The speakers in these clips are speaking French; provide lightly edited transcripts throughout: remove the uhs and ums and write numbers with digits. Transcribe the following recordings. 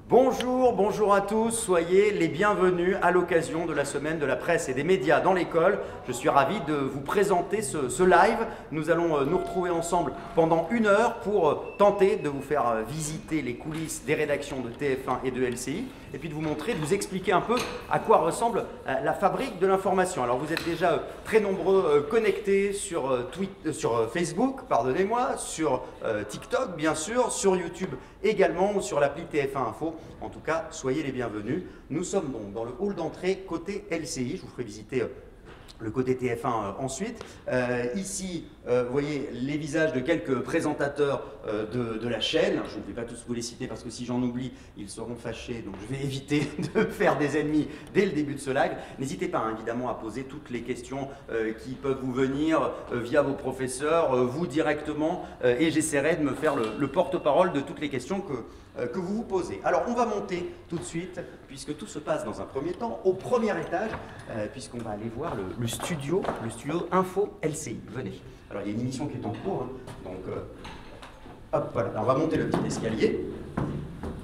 Bonjour, bonjour à tous, soyez les bienvenus à l'occasion de la semaine de la presse et des médias dans l'école. Je suis ravi de vous présenter ce live. Nous allons nous retrouver ensemble pendant 1 heure pour tenter de vous faire visiter les coulisses des rédactions de TF1 et de LCI et puis de vous montrer, de vous expliquer un peu à quoi ressemble la fabrique de l'information. Alors vous êtes déjà très nombreux connectés sur Facebook, pardonnez-moi, sur TikTok bien sûr, sur YouTube également ou sur l'appli TF1 Info. En tout cas, soyez les bienvenus. Nous sommes donc dans le hall d'entrée côté LCI. Je vous ferai visiter le côté TF1 ensuite. Ici, vous voyez les visages de quelques présentateurs de la chaîne. Je ne vais pas tous vous les citer parce que si j'en oublie, ils seront fâchés. Donc je vais éviter de faire des ennemis dès le début de ce live. N'hésitez pas évidemment à poser toutes les questions qui peuvent vous venir via vos professeurs, vous directement, et j'essaierai de me faire le porte-parole de toutes les questions que vous vous posez. Alors on va monter tout de suite, puisque tout se passe dans un premier temps, au premier étage, puisqu'on va aller voir le studio Info LCI. Venez. Alors il y a une émission qui est en cours, donc hop, voilà, on va monter le petit escalier.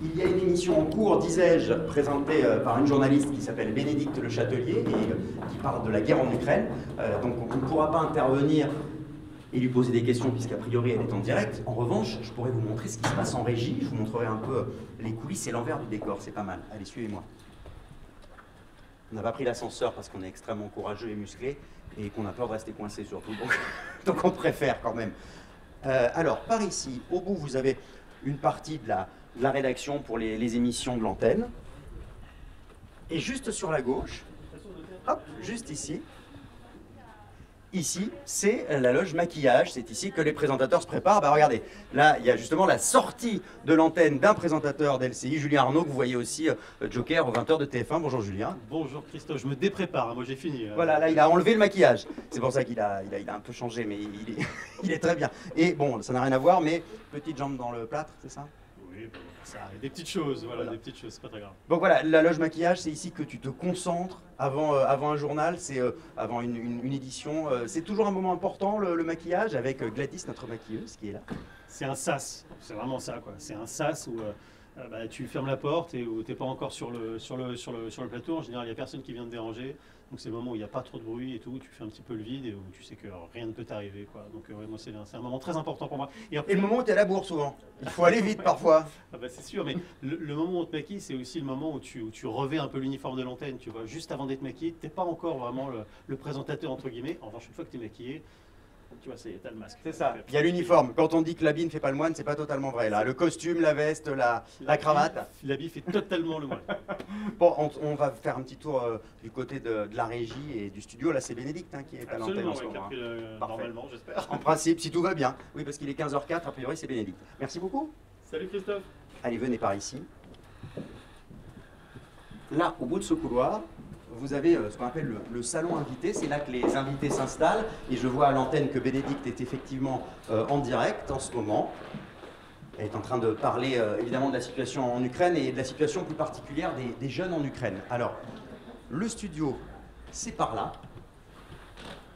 Il y a une émission en cours, disais-je, présentée par une journaliste qui s'appelle Bénédicte Le Châtelier et qui parle de la guerre en Ukraine. Donc on ne pourra pas intervenir et lui poser des questions puisqu'a priori elle est en direct. En revanche, je pourrais vous montrer ce qui se passe en régie. Je vous montrerai un peu les coulisses et l'envers du décor. C'est pas mal. Allez, suivez-moi. On n'a pas pris l'ascenseur parce qu'on est extrêmement courageux et musclé et qu'on a peur de rester coincé surtout. Donc on préfère quand même. Alors, par ici, au bout, vous avez une partie de la rédaction pour les émissions de l'antenne. Et juste sur la gauche, hop, juste ici, ici, c'est la loge maquillage, c'est ici que les présentateurs se préparent. Bah regardez, là, il y a justement la sortie de l'antenne d'un présentateur d'LCI, Julien Arnaud, que vous voyez aussi Joker aux 20h de TF1. Bonjour Julien. Bonjour Christophe, je me déprépare, moi j'ai fini. Voilà, là, il a enlevé le maquillage. C'est pour ça qu'il a un peu changé, mais il est très bien. Et bon, ça n'a rien à voir, mais petite jambe dans le plâtre, c'est ça? Oui, bon, ça arrive. Des petites choses, voilà, des petites choses, c'est pas très grave. Donc voilà, la loge maquillage, c'est ici que tu te concentres avant un journal, c'est avant une édition. C'est toujours un moment important, le maquillage, avec Gladys, notre maquilleuse, qui est là. C'est un sas, c'est vraiment ça, quoi. C'est un sas où tu fermes la porte et où tu n'es pas encore sur le plateau. En général, il n'y a personne qui vient te déranger. Donc c'est le moment où il n'y a pas trop de bruit et tout, tu fais un petit peu le vide et où tu sais que rien ne peut t'arriver, quoi. Donc ouais, moi c'est un moment très important pour moi. Et le moment où tu es à la bourre souvent, il faut aller vite parfois. Ah bah c'est sûr, mais le moment où on te maquille, c'est aussi le moment où tu revais un peu l'uniforme de l'antenne, tu vois. Juste avant d'être maquillé, tu n'es pas encore vraiment le présentateur, entre guillemets. En revanche, une fois que tu es maquillé, tu vois, t'as le masque. C'est ça, il y a l'uniforme. Quand on dit que l'habit ne fait pas le moine, c'est pas totalement vrai. Là, le costume, la veste, la cravate. L'habit fait totalement le moine. Bon, on va faire un petit tour du côté de la régie et du studio. Là, c'est Bénédicte qui est à l'antenne en ce moment. Normalement, j'espère. En principe, si tout va bien. Oui, parce qu'il est 15h04, a priori, c'est Bénédicte. Merci beaucoup. Salut Christophe. Allez, venez par ici. Là, au bout de ce couloir, vous avez ce qu'on appelle le salon invité. C'est là que les invités s'installent. Et je vois à l'antenne que Bénédicte est effectivement en direct en ce moment. Elle est en train de parler évidemment de la situation en Ukraine et de la situation plus particulière des jeunes en Ukraine. Alors, le studio, c'est par là.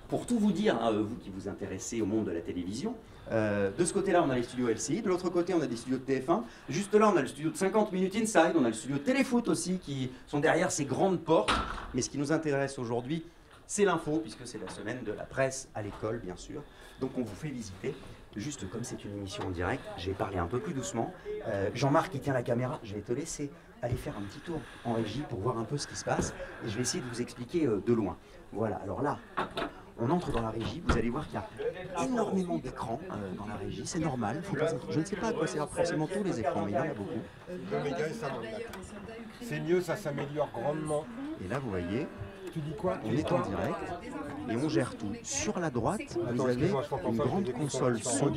Pour tout vous dire, vous qui vous intéressez au monde de la télévision, de ce côté-là, on a les studios LCI, de l'autre côté, on a des studios de TF1. Juste là, on a le studio de 50 minutes Inside, on a le studio de Téléfoot aussi, qui sont derrière ces grandes portes. Mais ce qui nous intéresse aujourd'hui, c'est l'info, puisque c'est la semaine de la presse à l'école, bien sûr. Donc on vous fait visiter. Juste comme c'est une émission en direct, je vais parler un peu plus doucement. Jean-Marc qui tient la caméra, je vais te laisser aller faire un petit tour en régie pour voir un peu ce qui se passe. Et je vais essayer de vous expliquer de loin. Voilà, alors là, on entre dans la régie, vous allez voir qu'il y a énormément d'écrans dans la régie, c'est normal. Je ne sais pas à quoi servent forcément tous les écrans, mais il y en a beaucoup. C'est mieux, ça s'améliore grandement. Et là, vous voyez, tu dis quoi? on est en direct et on gère tout. Sur la droite, vous avez une grande console son.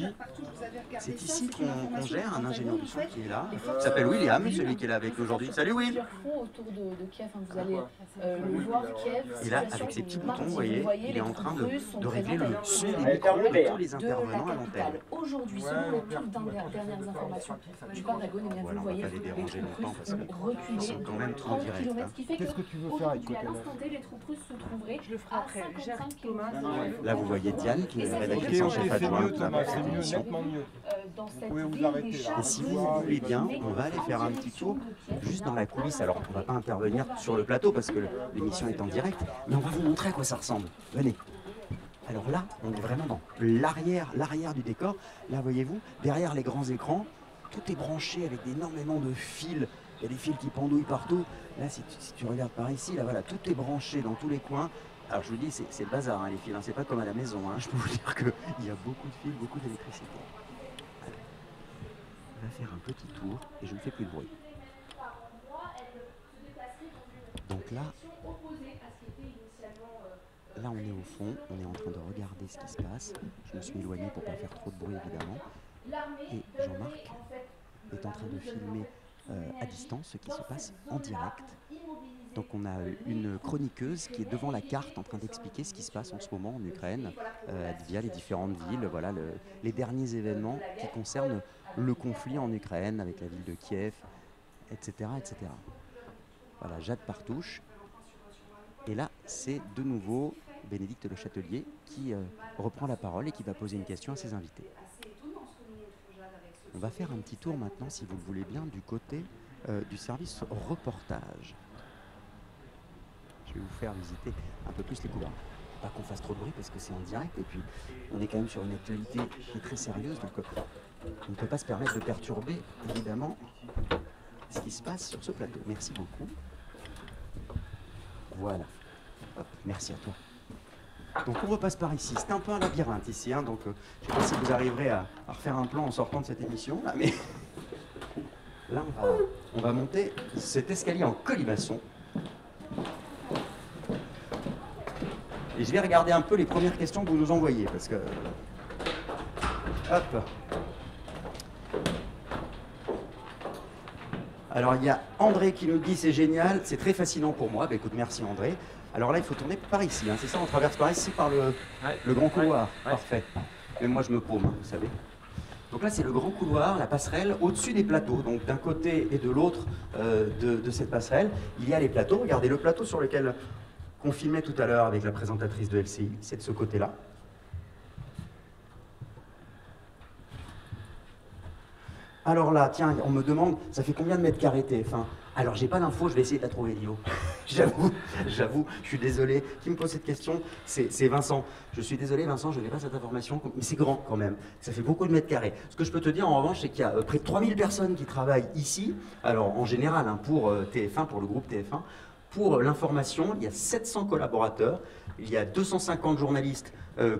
C'est ici qu'on gère un ingénieur du son qui est là, qui s'appelle William, celui qui est là avec nous aujourd'hui. Salut Will. Autour de Kiev, vous allez le voir, Kiev. Et là, avec ses petits boutons, vous voyez, il est en train de régler le son des micros de tous les intervenants à l'antenne. Aujourd'hui, selon les toutes dernières informations du Pentagone, et bien Voilà, vous on va voyez pas les déranger longtemps parce reculé qu'ils sont quand même trop directs. Qu'est-ce que tu veux faire avec côté l'instant T, les troupes russes se trouveraient Je le ferai à après. 55 Thomas. km. Là, vous voyez Diane, qui est Et ça, rédactrice c'est en Ok, chef c'est mieux adjointe. Thomas, c'est mieux, nettement mieux. Dans cette pouvez vous ville, arrêter, des là. chars Et si russes vous voulez bien, venaient on va aller faire en un petit tour direction de Kiev. juste dans la coulisse. Alors, on ne va pas intervenir sur le plateau parce que l'émission est en direct, mais on va vous montrer à quoi ça ressemble. Venez. Alors là, on est vraiment dans l'arrière du décor. Là, voyez-vous, derrière les grands écrans, tout est branché avec énormément de fils. Il y a des fils qui pendouillent partout. Là, si tu regardes par ici, là, voilà, tout est branché dans tous les coins. Alors, je vous dis, c'est le bazar, hein, les fils. Hein, c'est pas comme à la maison. Hein. Je peux vous dire qu'il y a beaucoup de fils, beaucoup d'électricité. Voilà. On va faire un petit tour et je ne fais plus de bruit. Donc là, on est au fond, on est en train de regarder ce qui se passe. Je me suis éloigné pour ne pas faire trop de bruit évidemment. Et Jean-Marc est en train de filmer à distance ce qui se passe en direct. Donc on a une chroniqueuse qui est devant la carte en train d'expliquer ce qui se passe en ce moment en Ukraine via les différentes villes, voilà les derniers événements qui concernent le conflit en Ukraine avec la ville de Kiev, etc. etc. Voilà, Jade Partouche. Et là, c'est de nouveau Bénédicte Le Châtelier qui reprend la parole et qui va poser une question à ses invités. On va faire un petit tour maintenant, si vous le voulez bien, du côté du service reportage. Je vais vous faire visiter un peu plus les couloirs. Pas qu'on fasse trop de bruit parce que c'est en direct et puis on est quand même sur une actualité qui est très sérieuse, donc on ne peut pas se permettre de perturber évidemment ce qui se passe sur ce plateau. Merci beaucoup. Voilà. Hop, merci à toi. Donc on repasse par ici. C'est un peu un labyrinthe ici, hein, donc je ne sais pas si vous arriverez à refaire un plan en sortant de cette émission, là, mais là on va monter cet escalier en colimaçon. Et je vais regarder un peu les premières questions que vous nous envoyez, parce que... Hop. Alors il y a André qui nous dit c'est génial, c'est très fascinant pour moi. Bah, écoute, merci André. Alors là, il faut tourner par ici, hein, c'est ça, on traverse par ici, par le grand couloir. Ouais. Parfait. Mais moi, je me paume, hein, vous savez. Donc là, c'est le grand couloir, la passerelle, au-dessus des plateaux. Donc d'un côté et de l'autre de cette passerelle, il y a les plateaux. Regardez, le plateau sur lequel on filmait tout à l'heure avec la présentatrice de LCI, c'est de ce côté-là. Alors là, tiens, on me demande, ça fait combien de mètres carrés TF1? Alors, j'ai pas d'info, je vais essayer de la trouver, Lio. J'avoue, je suis désolé. Qui me pose cette question? C'est Vincent. Je suis désolé, Vincent, je n'ai pas cette information, mais c'est grand quand même. Ça fait beaucoup de mètres carrés. Ce que je peux te dire, en revanche, c'est qu'il y a près de 3000 personnes qui travaillent ici. Alors, en général, hein, pour TF1, pour le groupe TF1. Pour l'information, il y a 700 collaborateurs, il y a 250 journalistes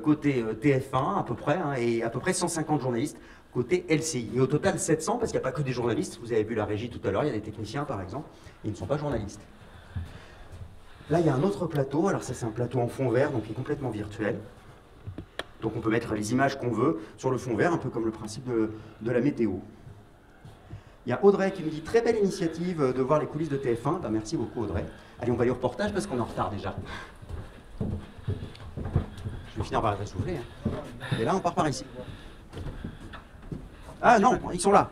côté TF1 à peu près, hein, et à peu près 150 journalistes côté LCI. Et au total 700, parce qu'il n'y a pas que des journalistes, vous avez vu la régie tout à l'heure, il y a des techniciens par exemple, et ils ne sont pas journalistes. Là il y a un autre plateau, alors ça c'est un plateau en fond vert, donc qui est complètement virtuel. Donc on peut mettre les images qu'on veut sur le fond vert, un peu comme le principe de la météo. Il y a Audrey qui nous dit très belle initiative de voir les coulisses de TF1. Ben, merci beaucoup Audrey. Allez, on va aller au reportage parce qu'on est en retard déjà. Je vais finir par la souffler. Hein. Et là, on part par ici. Ah non, ils sont là.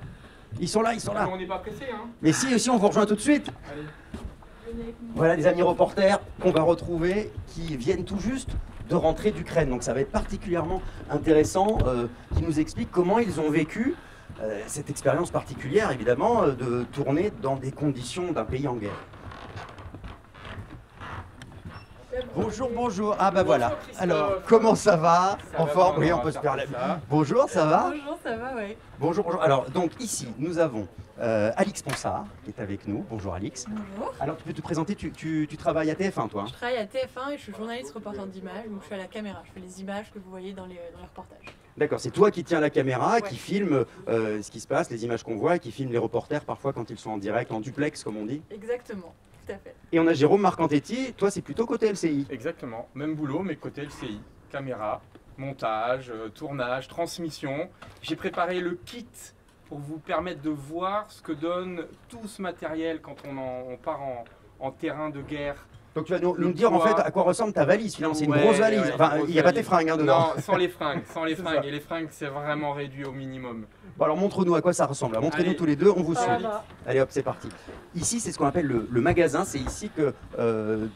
Ils sont là, ils sont là. On n'est pas pressé, hein. Mais si, on vous rejoint tout de suite. Allez. Voilà les amis reporters qu'on va retrouver qui viennent tout juste de rentrer d'Ukraine. Donc ça va être particulièrement intéressant, qui nous expliquent comment ils ont vécu cette expérience particulière, évidemment, de tourner dans des conditions d'un pays en guerre. Bonjour, bonjour. Ah bah voilà. Alors, comment ça va? En forme? Oui, on peut se parler. Bonjour, ça va? Bonjour, ça va, oui. Bonjour, bonjour. Alors, donc ici, nous avons Alix Ponsard qui est avec nous. Bonjour Alix. Bonjour. Alors, tu peux te présenter, tu travailles à TF1, toi? Je travaille à TF1 et je suis journaliste reporter d'images, donc je suis à la caméra. Je fais les images que vous voyez dans les reportages. D'accord, c'est toi qui tiens la caméra, Ouais. qui filme ce qui se passe, les images qu'on voit, et qui filme les reporters parfois quand ils sont en direct, en duplex comme on dit. Exactement, tout à fait. Et on a Jérôme Marcantetti, toi c'est plutôt côté LCI. Exactement, même boulot, mais côté LCI. Caméra, montage, tournage, transmission. J'ai préparé le kit pour vous permettre de voir ce que donne tout ce matériel quand on part en terrain de guerre. Donc tu vas nous Le dire en poids. fait à quoi ressemble ta valise finalement, c'est une Ouais, grosse valise. ouais, Enfin, une grosse il n'y a pas tes valise. fringues hein, dedans. Non, sans les fringues, sans les C'est fringues. ça. Et les fringues, c'est vraiment réduit au minimum. Bon alors montre-nous à quoi ça ressemble. Montrez-nous Allez. tous les deux, on vous suit. Ah, bah. Allez hop, c'est parti. Ici, c'est ce qu'on appelle le magasin. C'est ici que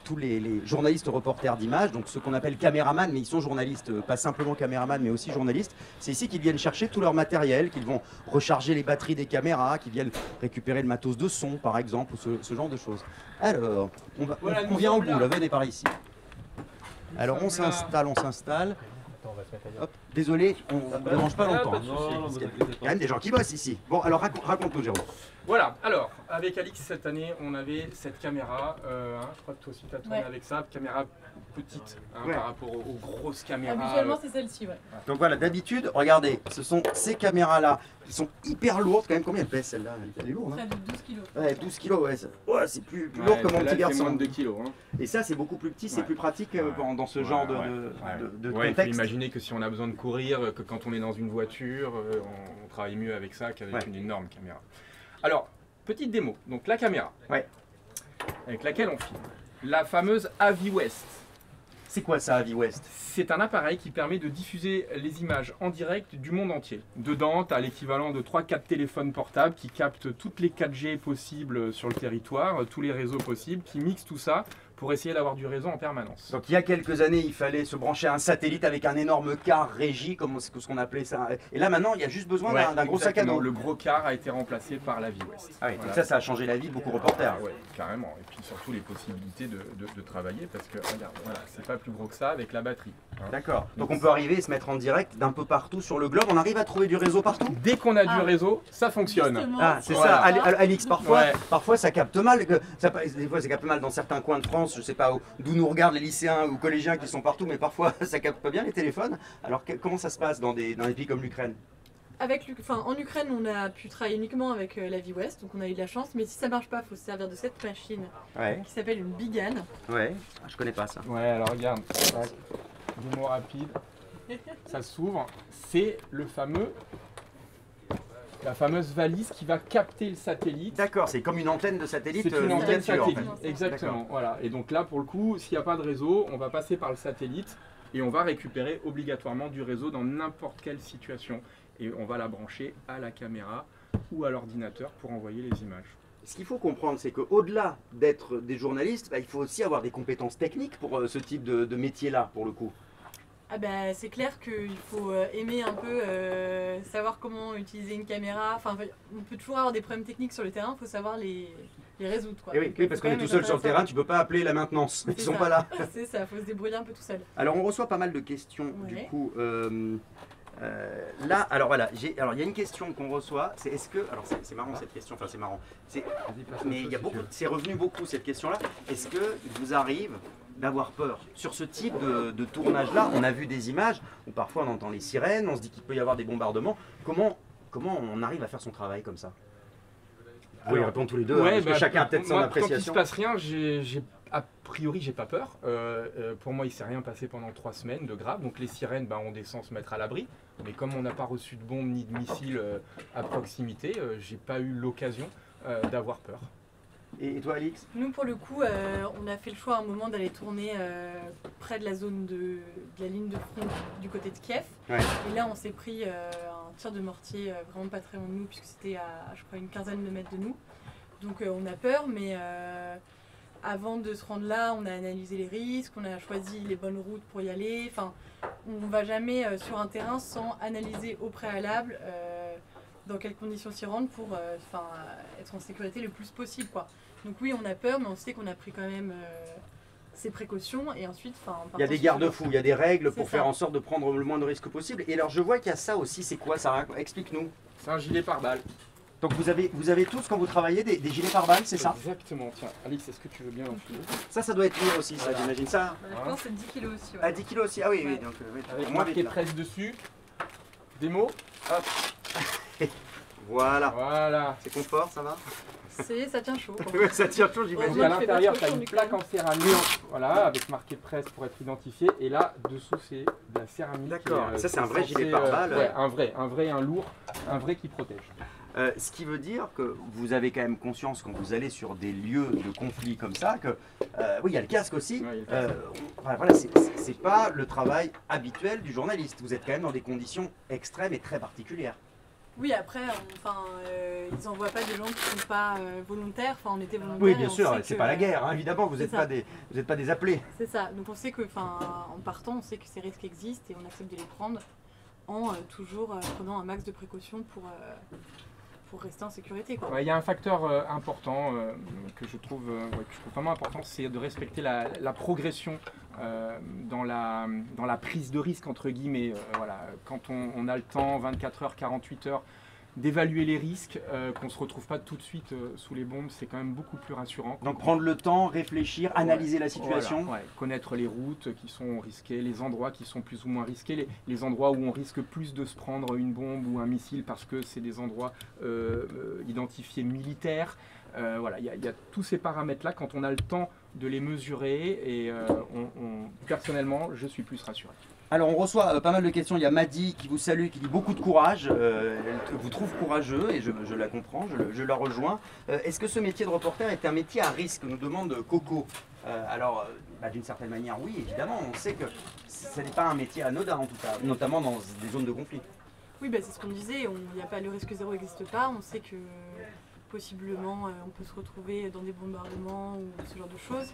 tous les journalistes reporters d'images, donc ceux qu'on appelle caméramans, mais ils sont journalistes, pas simplement caméramans, mais aussi journalistes. C'est ici qu'ils viennent chercher tout leur matériel, qu'ils vont recharger les batteries des caméras, qu'ils viennent récupérer le matos de son, par exemple, ou ce genre de choses. Alors, Voilà, on nous vient au sommes bout, là. là, venez par ici. Alors on sommes là. s'installe, on s'installe. Attends, on va se mettre ailleurs. Hop, désolé, on ne dérange pas longtemps. pas hein. de souci. Non, Parce vous qu'il y a inquiétez quand même des gens qui bossent ici. Bon, alors raconte-nous, Jérôme. Voilà, alors avec Alix cette année on avait cette caméra, je crois que toi aussi tu as tourné Ouais. avec ça, caméra petite Ouais. par rapport aux grosses caméras. Habituellement, c'est celle-ci, ouais. Donc voilà, d'habitude, regardez, ce sont ces caméras-là qui sont hyper lourdes. Quand même, combien elle pèse celle-là? Elle est lourde, hein? Près de 12 kilos. Ouais, 12 kilos, ouais. Ouais, c'est plus lourd que mon petit garçon. moins de 2 kilos. Hein. Et ça, c'est beaucoup plus petit, c'est Ouais. plus pratique dans ce Ouais, genre ouais, de Ouais, il faut contexte. imaginer que si on a besoin de courir, que quand on est dans une voiture, on travaille mieux avec ça qu'avec Ouais. une énorme caméra. Alors, petite démo, donc la caméra, Ouais. avec laquelle on filme. La fameuse AVI-West. C'est quoi ça, Avi West? C'est un appareil qui permet de diffuser les images en direct du monde entier. Dedans, tu as l'équivalent de 3-4 téléphones portables qui captent toutes les 4G possibles sur le territoire, tous les réseaux possibles, qui mixent tout ça pour essayer d'avoir du réseau en permanence. Donc il y a quelques années, il fallait se brancher à un satellite avec un énorme car régie, comme ce qu'on appelait ça. Et là maintenant, il y a juste besoin Ouais, d'un gros sac à exactement. dos. Le gros car a été remplacé par la AVI-West. Ah oui, Voilà. donc ça a changé la vie de beaucoup de reporters. Ouais, carrément. Et puis surtout les possibilités de travailler parce que regarde, voilà, c'est pas plus gros que ça avec la batterie. hein. D'accord. Donc on peut arriver et se mettre en direct d'un peu partout sur le globe. On arrive à trouver du réseau partout. Dès qu'on a Ah. du réseau, ça fonctionne. Justement, Ah, c'est Voilà. ça, Alix. Parfois, Ouais. parfois ça capte mal. Des fois, ça capte mal dans certains coins de France. Je sais pas d'où nous regardent les lycéens ou collégiens qui sont partout, mais parfois ça capte pas bien les téléphones. Alors comment ça se passe dans des pays comme l'Ukraine? En Ukraine, on a pu travailler uniquement avec la Vie West, donc on a eu de la chance. Mais si ça marche pas, il faut se servir de cette machine Ouais, qui s'appelle une Bigane. ouais. Ah, je connais pas ça. Ouais, alors regarde, du mot rapide, ça s'ouvre, c'est la fameuse valise qui va capter le satellite. D'accord, c'est comme une antenne de satellite C'est une antenne miniature, en fait. satellite, fait. exactement. Voilà. Et donc là, pour le coup, s'il n'y a pas de réseau, on va passer par le satellite et on va récupérer obligatoirement du réseau dans n'importe quelle situation. Et on va la brancher à la caméra ou à l'ordinateur pour envoyer les images. Ce qu'il faut comprendre, c'est qu'au-delà d'être des journalistes, il faut aussi avoir des compétences techniques pour ce type de métier-là, pour le coup. Ah bah, c'est clair qu'il faut aimer un peu savoir comment utiliser une caméra. Enfin, on peut toujours avoir des problèmes techniques sur le terrain, il faut savoir les résoudre. Quoi. Et oui, Donc, oui, faut parce quand qu'on est même tout seul être sur le intéressant. terrain, tu peux pas appeler la maintenance. Ils C'est sont ça. pas là. C'est ça, faut se débrouiller un peu tout seul. Alors on reçoit pas mal de questions du Ouais. coup. Là, alors voilà, il y a une question qu'on reçoit, c'est est-ce que, alors c'est marrant cette question, enfin c'est marrant, mais il y a beaucoup, c'est revenu beaucoup cette question-là. Est-ce que il vous arrive d'avoir peur sur ce type de tournage-là? On a vu des images où parfois on entend les sirènes, on se dit qu'il peut y avoir des bombardements. Comment on arrive à faire son travail comme ça? Vous pouvez répondre tous les deux, hein, parce que chacun a peut-être son moi, Quand il se appréciation. passe rien, a priori, j'ai pas peur. Pour moi, il s'est rien passé pendant 3 semaines de grave. Donc les sirènes, on descend se mettre à l'abri. Mais comme on n'a pas reçu de bombes ni de missiles à proximité, j'ai pas eu l'occasion d'avoir peur. Et toi, Alix? Nous, pour le coup, on a fait le choix à un moment d'aller tourner près de la zone de la ligne de front du côté de Kiev. Ouais. Et là, on s'est pris un tir de mortier vraiment pas très loin de nous, puisque c'était à, je crois, une quinzaine de mètres de nous. Donc on a peur, mais avant de se rendre là, on a analysé les risques, on a choisi les bonnes routes pour y aller. Enfin, on ne va jamais sur un terrain sans analyser au préalable dans quelles conditions s'y rendre pour être en sécurité le plus possible, quoi. Donc oui, on a peur, mais on sait qu'on a pris quand même ces précautions. Et ensuite, Il y a des garde-fous, il y a des règles pour C'est faire ça. en sorte de prendre le moins de risques possible. Et alors je vois qu'il y a ça aussi, c'est quoi ça? Explique-nous. C'est un gilet pare-balles. Donc vous avez tous, quand vous travaillez, des gilets pare-balles, c'est ça? Exactement. Tiens, Alix, est-ce que tu veux bien l'enfiler? Ça doit être lourd aussi, ça, Voilà. j'imagine ça. Je pense que c'est 10 kilos aussi. Ouais. À 10 kilos aussi, ah oui, oui. Ouais. Donc, oui, Avec moins marqué vite, là. presse dessus. Des mots. Voilà. Voilà. C'est confort, ça va? Ça tient chaud, quoi. Ouais, ça tire chaud, Donc j'imagine. Heureusement à qu'il fait pas l'intérieur, trop tu as chaud une du plaque coup. en céramique, voilà, avec marqué presse pour être identifié. Et là, dessous, c'est de la céramique. D'accord. qui est, Ça, c'est un vrai censé, gilet pare-balles. Ouais, un lourd, un vrai qui protège. Ce qui veut dire que vous avez quand même conscience quand vous allez sur des lieux de conflit comme ça, que oui, il y a le casque aussi. Ouais, il y a le Voilà, c'est pas le travail habituel du journaliste. Vous êtes quand même dans des conditions extrêmes et très particulières. Oui, après, ils n'envoient pas des gens qui ne sont pas volontaires. Enfin, on était volontaires. Oui, et bien on sûr, sait c'est que- pas la guerre, hein, évidemment, vous c'est n'êtes ça. pas des appelés. C'est ça. Donc on sait que, en partant, on sait que ces risques existent et on accepte de les prendre en toujours prenant un max de précautions pour rester en sécurité, quoi. Ouais, il y a un facteur important que je trouve vraiment important, c'est de respecter la progression dans la prise de risque, entre guillemets. Voilà. Quand on a le temps, 24 heures, 48 heures, d'évaluer les risques, qu'on ne se retrouve pas tout de suite sous les bombes, c'est quand même beaucoup plus rassurant. Donc prendre le temps, réfléchir, analyser la Voilà, situation. ouais. Connaître les routes qui sont risquées, les endroits qui sont plus ou moins risqués, les endroits où on risque plus de se prendre une bombe ou un missile parce que c'est des endroits identifiés militaires. Voilà, il y a tous ces paramètres-là, quand on a le temps de les mesurer, et personnellement, je suis plus rassuré. Alors on reçoit pas mal de questions, il y a Maddy qui vous salue, qui dit beaucoup de courage, elle vous trouve courageux et je la comprends, je la rejoins. Est-ce que ce métier de reporter est un métier à risque, nous demande Coco. Alors d'une certaine manière oui, évidemment, on sait que ce n'est pas un métier anodin en tout cas, notamment dans des zones de conflit. Oui, c'est ce qu'on disait. Le risque zéro n'existe pas. On sait que possiblement on peut se retrouver dans des bombardements ou ce genre de choses.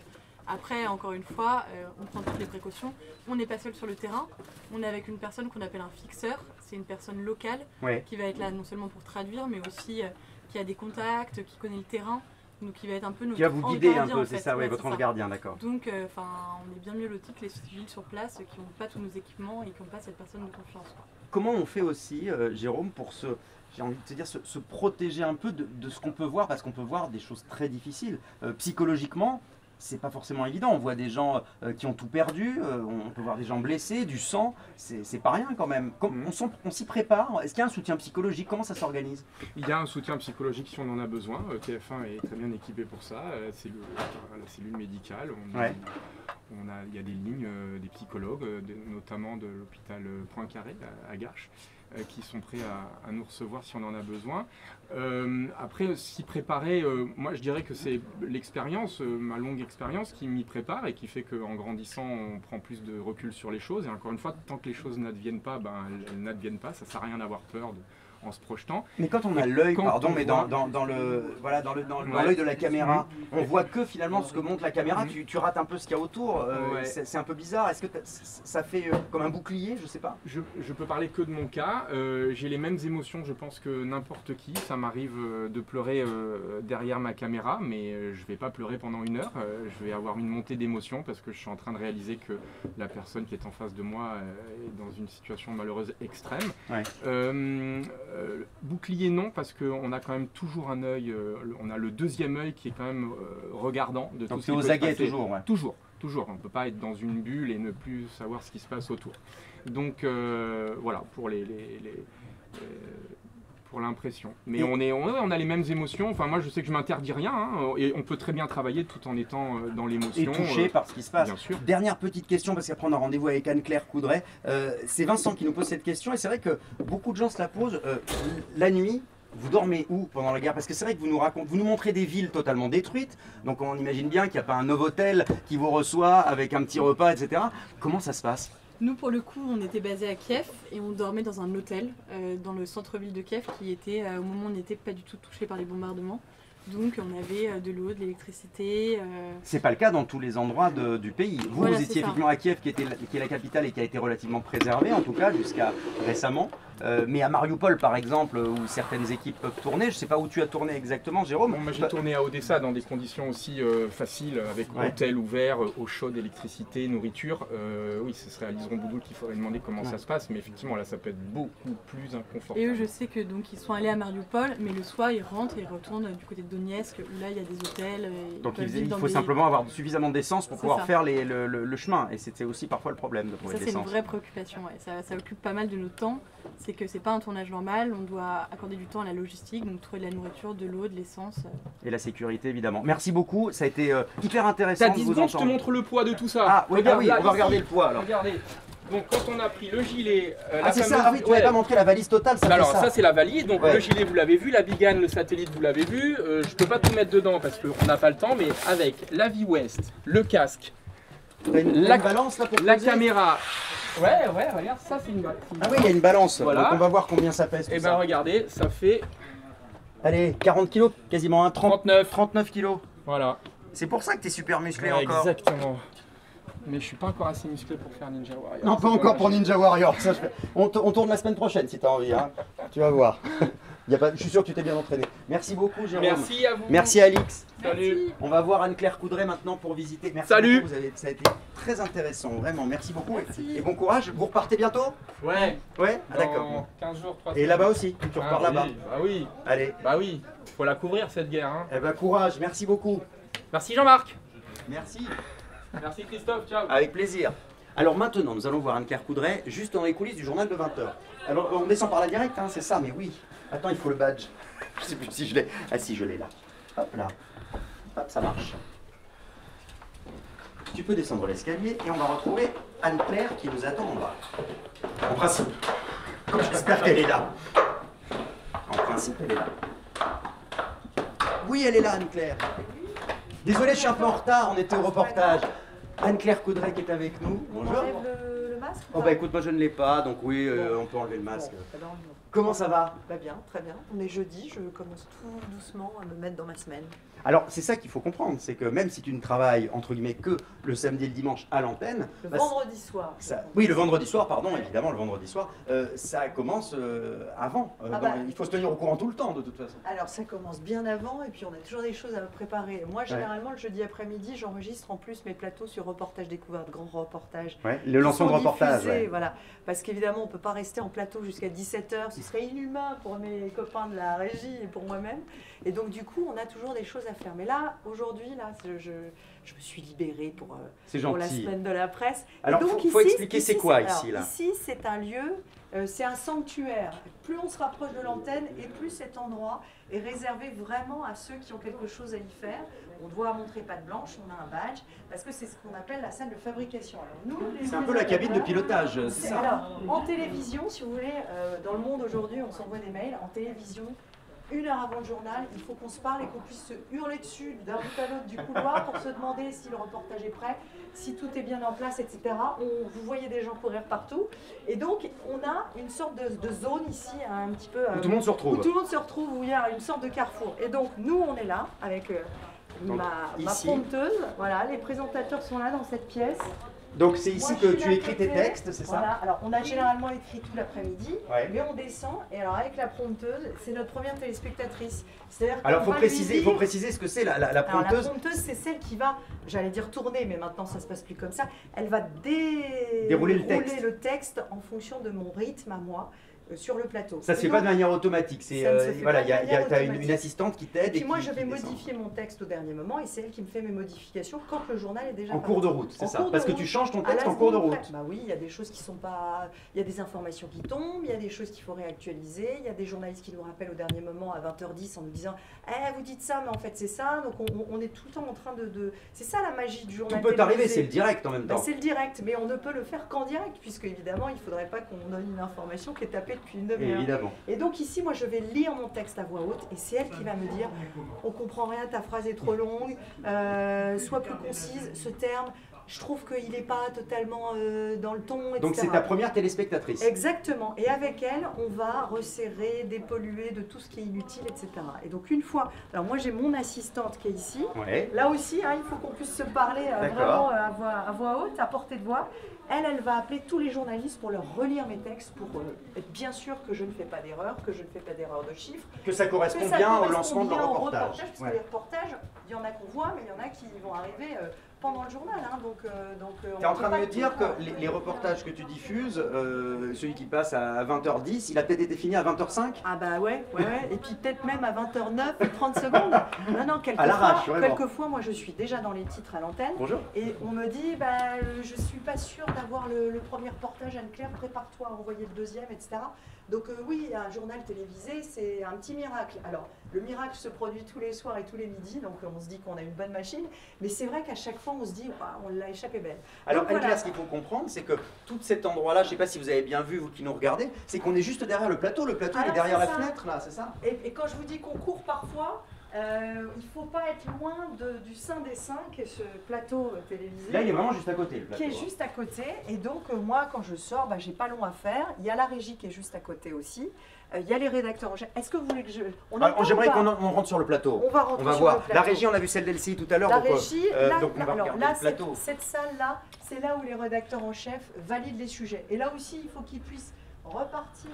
Après, encore une fois, on prend toutes les précautions. On n'est pas seul sur le terrain. On est avec une personne qu'on appelle un fixeur. C'est une personne locale qui va être là non seulement pour traduire, mais aussi qui a des contacts, qui connaît le terrain. Donc qui va être un peu notre qui va vous ange guider un gardien, peu, en c'est fait. ça, Ouais, votre c'est ange ça. gardien, d'accord. Donc, on est bien mieux lotis que les civils sur place qui n'ont pas tous nos équipements et qui n'ont pas cette personne de confiance, quoi. Comment on fait aussi, Jérôme, pour j'ai envie de te dire, se protéger un peu de ce qu'on peut voir, parce qu'on peut voir des choses très difficiles. Psychologiquement, c'est pas forcément évident. On voit des gens qui ont tout perdu, on peut voir des gens blessés, du sang, c'est pas rien quand même. On s'y prépare. Est-ce qu'il y a un soutien psychologique? Comment ça s'organise? Il y a un soutien psychologique si on en a besoin. TF1 est très bien équipé pour ça. C'est la cellule médicale. Il y a des lignes, des psychologues, notamment de l'hôpital Poincaré à Garches, qui sont prêts à nous recevoir si on en a besoin. Après, s'y préparer, moi je dirais que c'est l'expérience, ma longue expérience qui m'y prépare et qui fait qu'en grandissant, on prend plus de recul sur les choses. Et encore une fois, tant que les choses n'adviennent pas, elles n'adviennent pas. Ça ne sert à rien d'avoir peur en se projetant. Mais quand on a l'œil, pardon, mais dans l'œil de la caméra, on voit que finalement ce que montre la caméra, tu rates un peu ce qu'il y a autour, c'est un peu bizarre. Est-ce que ça fait comme un bouclier, je sais pas? Je peux parler que de mon cas, j'ai les mêmes émotions je pense que n'importe qui, ça m'arrive de pleurer derrière ma caméra, mais je vais pas pleurer pendant 1 heure, je vais avoir une montée d'émotions parce que je suis en train de réaliser que la personne qui est en face de moi est dans une situation malheureuse extrême. Bouclier non, parce qu'on a quand même toujours un œil, on a le deuxième œil qui est quand même regardant de tout ce qui peut se passer. Donc c'est aux aguets toujours, Toujours, on ne peut pas être dans une bulle et ne plus savoir ce qui se passe autour. Donc voilà, pour l'impression. Mais on a les mêmes émotions, enfin moi je sais que je m'interdis rien, hein, et on peut très bien travailler tout en étant dans l'émotion. Et touché par ce qui se passe. Bien sûr. Dernière petite question, parce qu'après on a rendez-vous avec Anne-Claire Coudray. C'est Vincent qui nous pose cette question, et c'est vrai que beaucoup de gens se la posent. La nuit, vous dormez où pendant la guerre? Parce que c'est vrai que vous nous montrez des villes totalement détruites, donc on imagine bien qu'il n'y a pas un Novotel qui vous reçoit avec un petit repas, etc. Comment ça se passe? Nous, pour le coup, on était basé à Kiev et on dormait dans un hôtel dans le centre-ville de Kiev qui était, au moment où on n'était pas du tout touché par les bombardements. Donc on avait de l'eau, de l'électricité. C'est pas le cas dans tous les endroits du pays. Vous, Voilà, vous étiez effectivement à Kiev, qui est la capitale et qui a été relativement préservée, en tout cas jusqu'à récemment. Mais à Mariupol, par exemple, où certaines équipes peuvent tourner, je ne sais pas où tu as tourné exactement, Jérôme. Bon, moi j'ai tourné à Odessa dans des conditions aussi faciles, avec hôtel ouvert, eau chaude, électricité, nourriture. Oui, ce serait à Liseron Boudoul qu'il faudrait demander comment ça se passe, mais effectivement là ça peut être beaucoup plus inconfortable. Et eux, je sais que donc ils sont allés à Mariupol, mais le soir ils rentrent et ils retournent du côté de Donetsk, où là il y a des hôtels. Donc il faut simplement avoir suffisamment d'essence pour pouvoir faire le chemin, et c'était aussi parfois le problème de trouver de l'essence. Ça c'est une vraie préoccupation, ça occupe pas mal de notre temps. C'est que c'est pas un tournage normal, on doit accorder du temps à la logistique, donc trouver de la nourriture, de l'eau, de l'essence. Et la sécurité évidemment. Merci beaucoup, ça a été hyper intéressant. T'as 10 secondes, je te montre le poids de tout ça. Ah oui, Regarde, oui, là, on va regarder le poids alors. Regardez, donc quand on a pris le gilet, c'est ça, ah oui, tu m'avais pas montré la valise totale, ça alors fait ça. Ça c'est la valise, donc le gilet vous l'avez vu, la bigane, le satellite vous l'avez vu, je peux pas tout mettre dedans parce qu'on n'a pas le temps, mais avec la V-West, le casque, T'as une balance là pour la poser caméra, Ouais, regarde, ça c'est une balle. Ah oui, il y a une balance. Voilà. Donc on va voir combien ça pèse. Et tout ben ça. regardez, ça fait Allez, 40 kilos, quasiment un 39. 39 kilos. Voilà. C'est pour ça que t'es super musclé Ouais, encore. exactement. Mais je suis pas encore assez musclé pour faire Ninja Warrior. Non, pas encore pour Ninja Warrior. Ça, on tourne la semaine prochaine si tu as envie. Hein. Tu vas voir. Y a pas... Je suis sûr que tu t'es bien entraîné. Merci beaucoup, Jérôme. Merci à vous. Merci, Alix. Salut. On va voir Anne-Claire Coudray maintenant pour visiter. Merci Salut. beaucoup. Ça a été très intéressant. Vraiment, merci beaucoup. Et bon courage. Vous repartez bientôt? Ouais. Ouais, ah, d'accord. Dans 15 jours, 3 Et là-bas aussi. Tu repars là-bas. Bah oui. Allez. Bah oui. Faut la couvrir cette guerre. Hein. Eh ben, courage. Merci beaucoup. Merci Jean-Marc. Merci. Merci Christophe. Ciao. Avec plaisir. Alors maintenant, nous allons voir Anne-Claire Coudray juste dans les coulisses du journal de 20h. Alors, on descend par la directe, hein, c'est ça, mais oui. Attends, il faut le badge. Je sais plus si je l'ai. Ah si, je l'ai là. Hop là. Hop, ça marche. Tu peux descendre l'escalier et on va retrouver Anne-Claire qui nous attend en bas. En principe. J'espère qu'elle est là. En principe, elle est là. Oui, elle est là, Anne-Claire. Désolé, je suis un peu en retard, on était au reportage. Anne-Claire Coudray qui est avec nous. Bonjour. On enlève le masque ou Oh pas bah écoute, moi je ne l'ai pas, donc oui, on peut enlever le masque. Bon, alors, non. Comment ça va? Bah bien, très bien. On est jeudi, je commence tout doucement à me mettre dans ma semaine. Alors c'est ça qu'il faut comprendre, c'est que même si tu ne travailles entre guillemets que le samedi et le dimanche à l'antenne, Le bah, vendredi soir. oui le vendredi soir, pardon, évidemment le vendredi soir, ça commence avant. Il faut se tenir au courant tout le temps de toute façon. Alors ça commence bien avant et puis on a toujours des choses à préparer. Moi généralement le jeudi après-midi j'enregistre en plus mes plateaux sur reportage découverte, grand reportage. Ouais, le lancement de Qui sont reportage. diffusés, Ouais. voilà. Parce qu'évidemment on ne peut pas rester en plateau jusqu'à 17h, ce serait inhumain pour mes copains de la régie et pour moi-même. Et donc du coup on a toujours des choses à faire. Mais là aujourd'hui là, je me suis libérée pour C'est la gentil. semaine de la presse. Alors Et donc, faut ici, expliquer c'est quoi alors, ici là. Ici, c'est un lieu, c'est un sanctuaire. Plus on se rapproche de l'antenne et plus cet endroit est réservé vraiment à ceux qui ont quelque chose à y faire. On doit montrer patte blanche, on a un badge, parce que c'est ce qu'on appelle la salle de fabrication. Alors, nous, les C'est un peu la cabine de organisateurs, pilotage, c'est ça. alors, en télévision, si vous voulez, dans le monde aujourd'hui, on s'envoie des mails. En télévision, 1 heure avant le journal, il faut qu'on se parle et qu'on puisse se hurler dessus d'un bout à l'autre du couloir pour se demander si le reportage est prêt, si tout est bien en place, etc. Vous voyez des gens courir partout. Et donc, on a une sorte de zone ici, un petit peu... Où tout le monde se retrouve. Où tout le monde se retrouve, où il y a une sorte de carrefour. Et donc, nous, on est là, avec Donc, ma ici. prompteuse. Voilà, les présentateurs sont là dans cette pièce. Donc c'est ici Moi, que je suis tu là écris à tes côté. textes, c'est Voilà. ça? Alors, on a généralement écrit tout l'après-midi, Ouais. mais on descend. Et alors, avec la prompteuse, c'est notre première téléspectatrice. C'est-à-dire Alors qu'on va lui dire- faut préciser ce que c'est la Alors, la prompteuse. prompteuse, c'est celle qui va, j'allais dire tourner, mais maintenant ça se passe plus comme ça. Elle va Dérouler le le texte en fonction de mon rythme à moi sur le plateau. Ça se Et fait pas donc, de manière automatique, c'est ça ne se fait voilà, pas de manière t'as automatique. une assistante qui t'aide Et et puis moi, qui je vais descend. modifier mon texte au dernier moment et c'est elle qui me fait mes modifications quand le journal est déjà En cours de parti. route, c'est En ça. cours de Parce que route, tu changes ton à la texte en cours de seconde route. près. Bah oui, il y a des choses qui sont pas... Il y a des informations qui tombent, il y a des choses qu'il faut réactualiser, il y a des journalistes qui nous rappellent au dernier moment à 20h10 en nous disant « Eh, vous dites ça, mais en fait c'est ça ». Donc on est tout le temps en train de... C'est ça la magie du Tout journal peut t'arriver, télévisé. c'est le direct en même Bah, temps. c'est le direct, mais on ne peut le faire qu'en direct, puisque évidemment, il ne faudrait pas qu'on donne une information qui est tapée depuis une demi-heure. Évidemment. Et donc ici, moi, je vais lire mon texte à voix haute, et c'est elle qui va me dire « On comprend rien, ta phrase est trop longue, sois plus concise, ce terme, je trouve qu'il n'est pas totalement dans le ton, etc. » Donc c'est ta première téléspectatrice. Exactement. Et avec elle, on va resserrer, dépolluer de tout ce qui est inutile, etc. Et donc une fois... Alors moi, j'ai mon assistante qui est ici. Ouais. Là aussi, hein, il faut qu'on puisse se parler D'accord. vraiment à voix haute, à portée de voix. Elle va appeler tous les journalistes pour leur relire mes textes, pour être bien sûr que je ne fais pas d'erreur, que je ne fais pas d'erreur de chiffres. Que ça correspond Que ça bien au correspond lancement de bien leur au reportage. parce Ouais. que les reportages, il y en a qu'on voit, mais il y en a qui vont arriver pendant le journal. Hein, donc, Tu es en train de me dire que les reportages que tu diffuses, celui qui passe à 20h10, il a peut-être été fini à 20h05? Ah bah ouais. Et puis peut-être même à 20h09, 30 secondes. Non, À l'arrache, vraiment. quelquefois, moi je suis déjà dans les titres à l'antenne. Bonjour. Et on me dit, bah, je suis pas sûre d'avoir le premier reportage, Anne-Claire, prépare-toi à envoyer le deuxième, etc. Donc oui, un journal télévisé, c'est un petit miracle. Alors, le miracle se produit tous les soirs et tous les midis, donc on se dit qu'on a une bonne machine, mais c'est vrai qu'à chaque fois, on se dit, waouh, on l'a échappé belle. Alors Donc, Anne-Claire, voilà. ce qu'il faut comprendre, c'est que tout cet endroit-là, je ne sais pas si vous avez bien vu, vous qui nous regardez, c'est qu'on est juste derrière le plateau. Le plateau il est Alors, derrière la c'est ça. fenêtre, là, c'est ça? Et quand je vous dis qu'on court parfois, Il ne faut pas être loin du Saint des Saints, qui est ce plateau télévisé. Là, il est vraiment juste à côté, le plateau. Qui est juste à côté. Et donc, moi, quand je sors, j'ai pas long à faire. Il y a la régie qui est juste à côté aussi. Il y a les rédacteurs en chef. Est-ce que vous voulez que je... J'aimerais qu'on rentre sur le plateau. On va rentrer sur voir. Le plateau. La régie, on a vu celle d'Elsie tout à l'heure. La régie, donc on va regarder le plateau. Cette salle-là, c'est là où les rédacteurs en chef valident les sujets. Et là aussi, il faut qu'ils puissent repartir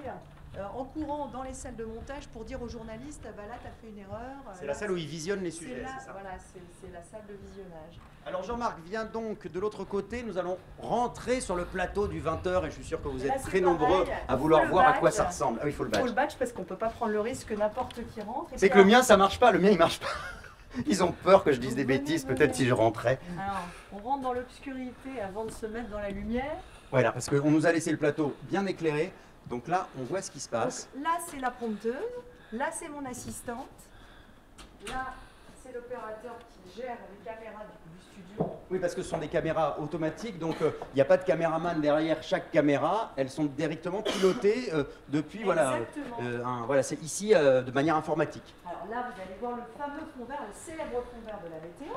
en courant dans les salles de montage pour dire aux journalistes, là, tu as fait une erreur. C'est la salle où ils visionnent les sujets, c'est ça? Voilà, c'est la salle de visionnage. Alors Jean-Marc, viens donc de l'autre côté. Nous allons rentrer sur le plateau du 20h et je suis sûr que vous êtes très nombreux à vouloir voir à quoi ça ressemble. Ah oui, il faut le badge. Il faut le badge parce qu'on ne peut pas prendre le risque que n'importe qui rentre. C'est que le mien, ça marche pas. Le mien, il marche pas. Ils ont peur que je dise des bêtises, peut-être si je rentrais. Alors, on rentre dans l'obscurité avant de se mettre dans la lumière. Voilà, parce qu'on nous a laissé le plateau bien éclairé. Donc là, on voit ce qui se passe. Donc, là, c'est la prompteuse. Là, c'est mon assistante. Là, c'est l'opérateur qui gère les caméras du studio. Oui, parce que ce sont des caméras automatiques, donc il n'y a pas de caméraman derrière chaque caméra. Elles sont directement pilotées depuis, voilà, c'est ici de manière informatique. Alors là, vous allez voir le fameux fond vert, le célèbre fond vert de la météo.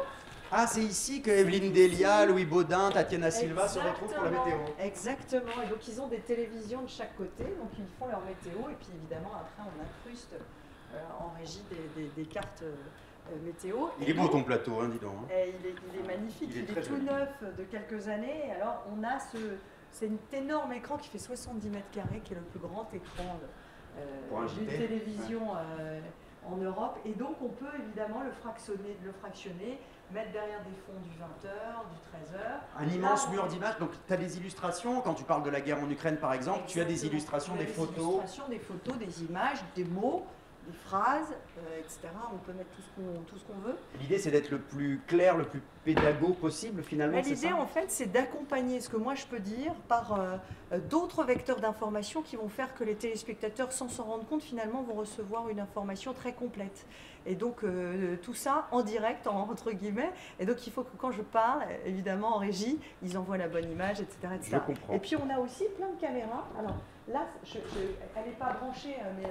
Ah, c'est ici que Evelyne Delia, Louis Baudin, Tatiana Silva se retrouvent pour la météo. Exactement, et donc ils ont des télévisions de chaque côté, donc ils font leur météo, et puis évidemment après on incruste en régie des cartes météo. Il est beau ton plateau, hein, dis donc. Hein. Il est magnifique, il est tout neuf de quelques années. Alors on a c'est un énorme écran qui fait 70 mètres carrés, qui est le plus grand écran d'une télévision en Europe. Et donc on peut évidemment le fractionner, mettre derrière des fonds du 20h, du 13h. Un immense mur d'images, donc tu as des illustrations, quand tu parles de la guerre en Ukraine par exemple, tu as des illustrations, des photos. Des photos, des images, des mots, des phrases, etc. On peut mettre tout ce qu'on veut. L'idée c'est d'être le plus clair, le plus pédago possible finalement. L'idée en fait c'est d'accompagner ce que moi je peux dire par d'autres vecteurs d'information qui vont faire que les téléspectateurs sans s'en rendre compte finalement vont recevoir une information très complète. Et donc tout ça en direct, entre guillemets. Et donc il faut que quand je parle, évidemment en régie, ils envoient la bonne image, etc. etc. Je comprends. Et puis on a aussi plein de caméras. Alors là, elle n'est pas branchée, mais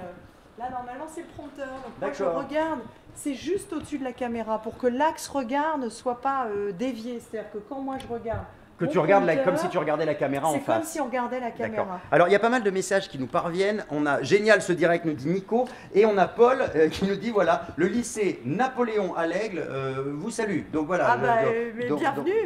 là normalement c'est le prompteur. Donc moi je regarde, c'est juste au-dessus de la caméra pour que l'axe regard ne soit pas dévié. C'est-à-dire que quand moi je regarde, que tu regardes comme si tu regardais la caméra en face. C'est comme si on regardait la caméra. Alors il y a pas mal de messages qui nous parviennent. On a génial ce direct, nous dit Nico, et on a Paul qui nous dit voilà, le lycée Napoléon à l'Aigle vous salue. Donc voilà.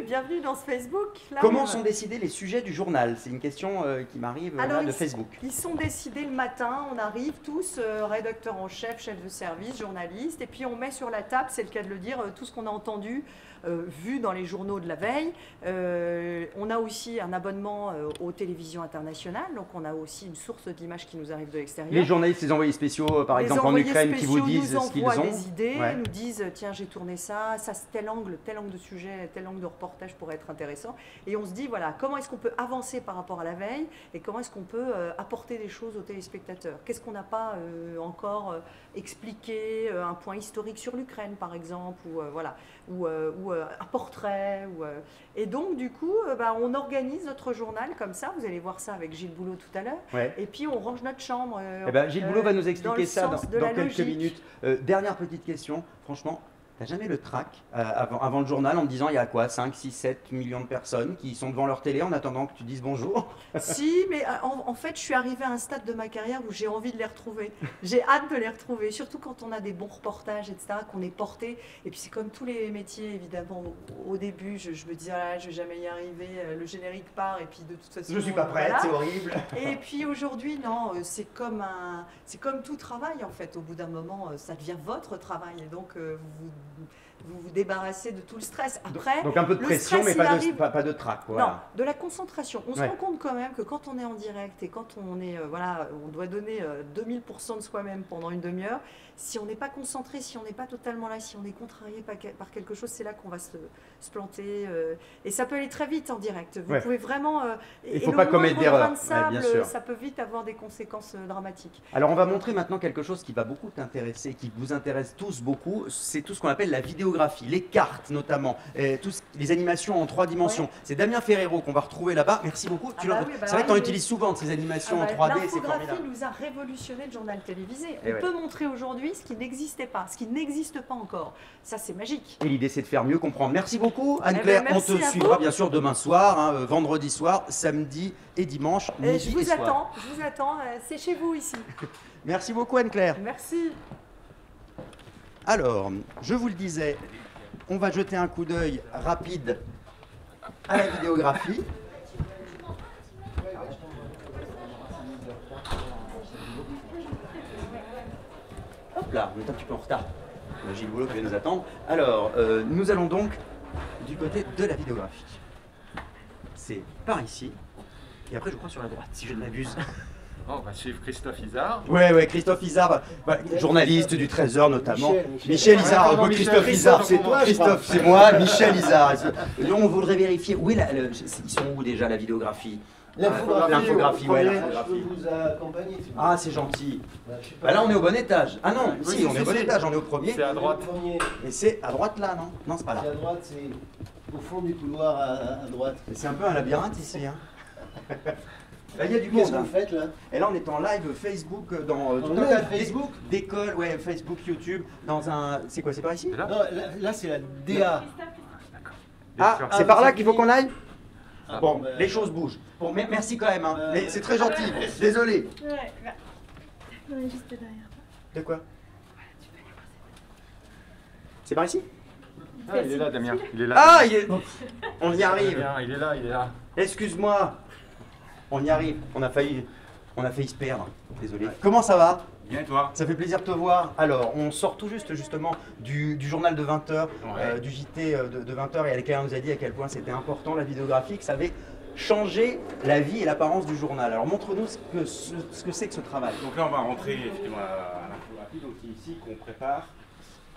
Bienvenue dans ce Facebook. Là, comment sont décidés les sujets du journal? C'est une question qui m'arrive de Facebook. Ils sont décidés le matin. On arrive tous, rédacteurs en chef, chef de service, journalistes, et puis on met sur la table, c'est le cas de le dire, tout ce qu'on a entendu. Vu dans les journaux de la veille. On a aussi un abonnement aux télévisions internationales, donc on a aussi une source d'images qui nous arrive de l'extérieur. Les journalistes, les envoyés spéciaux, par exemple en Ukraine, qui vous disent ce qu'ils ont. Nous envoient des idées, nous disent tiens j'ai tourné ça tel angle de sujet, tel angle de reportage pourrait être intéressant. Et on se dit voilà, comment est-ce qu'on peut avancer par rapport à la veille et comment est-ce qu'on peut apporter des choses aux téléspectateurs. Qu'est-ce qu'on n'a pas encore expliqué, un point historique sur l'Ukraine par exemple, ou un portrait. Et donc, du coup, on organise notre journal comme ça. Vous allez voir ça avec Gilles Boulot tout à l'heure. Ouais. Et puis, on range notre chambre. Gilles Boulot va nous expliquer ça dans quelques logique. Minutes. Dernière petite question. Franchement, t'as jamais le trac avant le journal en me disant il y a quoi 5, 6, 7 millions de personnes qui sont devant leur télé en attendant que tu dises bonjour? Si, mais en fait, je suis arrivée à un stade de ma carrière où j'ai envie de les retrouver. J'ai hâte de les retrouver, surtout quand on a des bons reportages, etc., qu'on est porté. Et puis, c'est comme tous les métiers, évidemment. Au début, je me disais, je vais jamais y arriver. Le générique part, et puis de toute façon. Je suis pas prête, c'est horrible. Et puis aujourd'hui, non, c'est comme tout travail, en fait. Au bout d'un moment, ça devient votre travail. Et donc, vous débarrassez de tout le stress. Après, donc un peu de pression, mais pas de trac. Voilà. Non, de la concentration. On se rend compte quand même que quand on est en direct et quand on est, on doit donner 2000% de soi-même pendant une demi-heure. Si on n'est pas concentré, si on n'est pas totalement là, si on est contrarié par quelque chose, c'est là qu'on va se planter. Et ça peut aller très vite en direct. Vous pouvez vraiment. Il ne faut pas commettre d'erreur. Bien sûr. Ça peut vite avoir des conséquences dramatiques. Alors on va montrer maintenant quelque chose qui va beaucoup t'intéresser, qui vous intéresse tous beaucoup. C'est tout ce qu'on appelle la vidéographie vidéographie, les cartes notamment, les animations en 3 dimensions. Ouais. C'est Damien Ferrero qu'on va retrouver là-bas. Merci beaucoup. Ah bah oui, bah c'est vrai que tu en oui, utilises souvent de ces animations en 3D, c'est L'infographie formidable. nous a révolutionné le journal télévisé. Et On ouais. peut montrer aujourd'hui ce qui n'existait pas, ce qui n'existe pas encore. Ça, c'est magique. Et l'idée, c'est de faire mieux comprendre. Merci beaucoup, Eh Anne-Claire. ben, On merci te à suivra vous. bien sûr demain soir, hein, vendredi soir, samedi et dimanche, midi Je et vous soir. attends. C'est chez vous ici. Merci beaucoup, Anne-Claire. Merci. Alors, je vous le disais, on va jeter un coup d'œil rapide à la vidéographie. Hop là, on est un petit peu en retard. On a Gilles Boulot qui va nous attendre. Alors, nous allons donc du côté de la vidéographie. C'est par ici. Et après, je crois sur la droite, si je ne m'abuse. On va suivre Christophe Isard. Ouais, Christophe Isard, journaliste du 13h notamment. Michel Isard, pardon, Christophe Michel, Isard, c'est c'est toi, Christophe, c'est moi, Michel Isard. On voudrait vérifier, où est ils sont où déjà la vidéographie? L'infographie, ouais, l'infographie. Je peux vous accompagner. si vous Ah, c'est gentil. voulez. Je sais pas. Bah là, on est au bon étage. Ah non, Oui, si, on est au bon si. étage, on est au premier. C'est à droite. Le premier, Et c'est à droite là, non? Non, c'est pas là. c'est à droite, c'est au fond du couloir à droite. Et c'est un peu un labyrinthe ici. Hein. Là, il y a du Qu'est-ce monde. que vous Hein. faites là? Et là, on est en live Facebook dans tout On un est tas à Facebook? d'écoles, ouais, Facebook, YouTube, dans un. C'est quoi, c'est par ici? Là Non, là, c'est la DA. Ah, sûr. c'est par là qu'il faut qu'on aille? Ah, Bon, ben, les choses bougent. Bon, merci quand même, hein. Euh, Mais c'est très gentil. Désolé. On est juste derrière. De quoi? C'est par ici? Ah, il est là, Damien. Il est là. Ah, on y arrive. Damien, il est là, il est là. Excuse-moi. On y arrive. On a failli se perdre. Désolé. Comment ça va? Bien, et toi? Ça fait plaisir de te voir. Alors, on sort tout juste justement du journal de 20h, Ouais. du JT de 20h, et Anne-Claire nous a dit à quel point c'était important la vidéographie, que ça avait changé la vie et l'apparence du journal. Alors, montre-nous ce que c'est que ce travail. Donc là, on va rentrer effectivement à l'infographie. Donc c'est ici qu'on prépare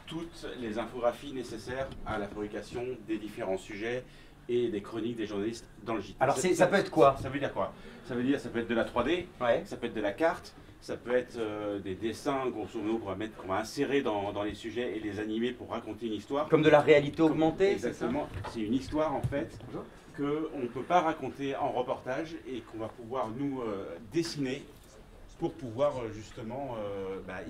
toutes les infographies nécessaires à la fabrication des différents sujets et des chroniques des journalistes dans le JT. Alors, ça peut être quoi? Ça veut dire quoi? Ça veut dire ça peut être de la 3D, Ouais. ça peut être de la carte, ça peut être des dessins, grosso modo, qu'on va insérer dans les sujets et les animer pour raconter une histoire. Comme de la réalité augmentée, c'est ça? Exactement. C'est une histoire en fait qu'on ne peut pas raconter en reportage et qu'on va pouvoir nous dessiner pour pouvoir justement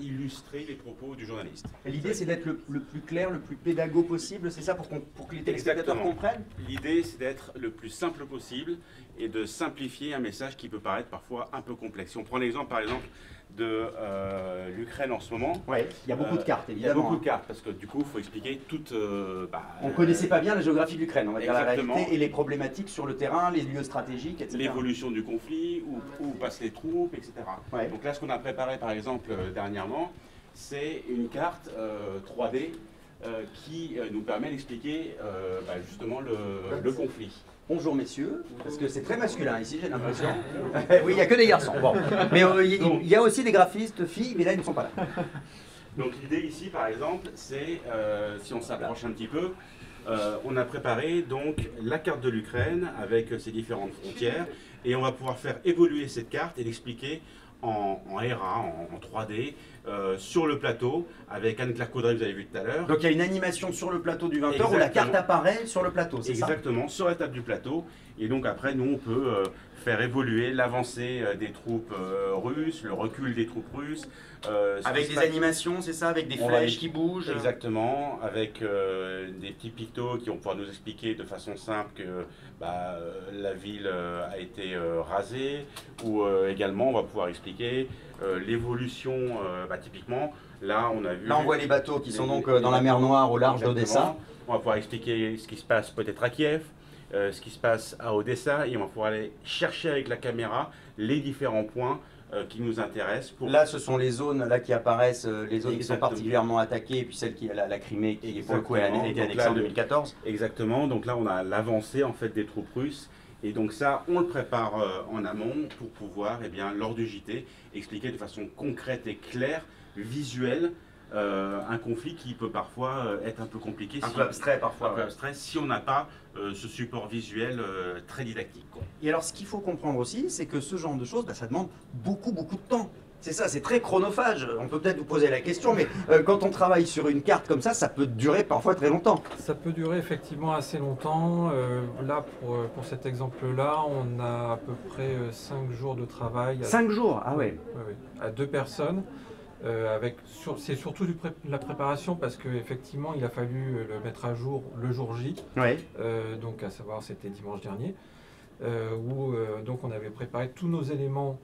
illustrer les propos du journaliste. Et l'idée, c'est d'être le plus clair, le plus pédago possible, c'est ça, pour que les téléspectateurs Exactement. comprennent? L'idée, c'est d'être le plus simple possible et de simplifier un message qui peut paraître parfois un peu complexe. Si on prend l'exemple, par exemple, de l'Ukraine en ce moment. Oui, il y a beaucoup de cartes, Il y a évidemment. beaucoup de cartes, parce que du coup, il faut expliquer toute... On ne connaissait pas bien la géographie de l'Ukraine, on va dire la Exactement. réalité, et les problématiques sur le terrain, les lieux stratégiques, etc. l'évolution du conflit, où passent les troupes, etc. Ouais. Donc là, ce qu'on a préparé, par exemple, dernièrement, c'est une carte 3D qui nous permet d'expliquer justement le conflit. Bonjour messieurs, parce que c'est très masculin ici, j'ai l'impression. Oui, il n'y a que des garçons. Bon. Mais il y a aussi des graphistes filles, mais là ils ne sont pas là. Donc l'idée ici, par exemple, c'est, si on s'approche un petit peu, on a préparé donc la carte de l'Ukraine avec ses différentes frontières, et on va pouvoir faire évoluer cette carte et l'expliquer en RA, en 3D, sur le plateau, avec Anne-Claire Caudray, vous avez vu tout à l'heure. Donc il y a une animation sur le plateau du 20h où la Exactement. carte apparaît sur le plateau, c'est ça? Exactement, sur la table du plateau. Et donc après, nous, on peut faire évoluer l'avancée des troupes russes, le recul des troupes russes. Avec des animations, c'est ça? Avec des On va flèches y- qui bougent? Exactement, avec des petits pictos qui vont pouvoir nous expliquer de façon simple que la ville a été rasée, ou également on va pouvoir expliquer l'évolution, typiquement, là on a vu... Là on voit les bateaux qui sont les- donc les dans la mer Noire au large d'Odessa. Exactement. On va pouvoir expliquer ce qui se passe peut-être à Kiev, ce qui se passe à Odessa, et on va pouvoir aller chercher avec la caméra les différents points qui nous intéressent. Pour... Là ce sont les zones là qui apparaissent, les zones qui sont Exactement. particulièrement attaquées, et puis celle qui est la Crimée qui pour le coup a Exactement. été Donc annexée là, en 2014. Exactement, donc là on a l'avancée en fait des troupes russes, et donc ça on le prépare en amont pour pouvoir, lors du JT, expliquer de façon concrète et claire, visuelle, un conflit qui peut parfois être un peu compliqué, Un peu abstrait parfois. un peu abstrait, si on n'a pas ce support visuel très didactique, quoi. Et alors ce qu'il faut comprendre aussi, c'est que ce genre de choses, ça demande beaucoup de temps. C'est ça, c'est très chronophage. On peut peut-être vous poser la question, mais quand on travaille sur une carte comme ça peut durer parfois très longtemps. Ça peut durer effectivement assez longtemps. Là, pour cet exemple-là, on a à peu près 5 jours de travail. 5 jours? Ah ouais. Oui, à 2 personnes. C'est surtout la préparation parce qu'effectivement, il a fallu le mettre à jour le jour J. Ouais. Donc, à savoir, c'était dimanche dernier, où donc on avait préparé tous nos éléments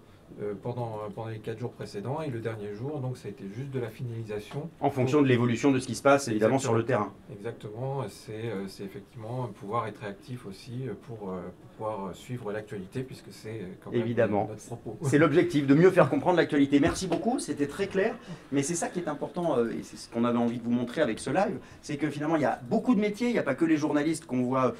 pendant les 4 jours précédents, et le dernier jour, donc ça a été juste de la finalisation. En fonction de l'évolution de ce qui se passe évidemment sur le terrain. Exactement, c'est effectivement pouvoir être réactif aussi pour pouvoir suivre l'actualité, puisque c'est quand même évidemment notre propos. C'est l'objectif, de mieux faire comprendre l'actualité. Merci beaucoup, c'était très clair, mais c'est ça qui est important, et c'est ce qu'on avait envie de vous montrer avec ce live, c'est que finalement il y a beaucoup de métiers, il n'y a pas que les journalistes qu'on voit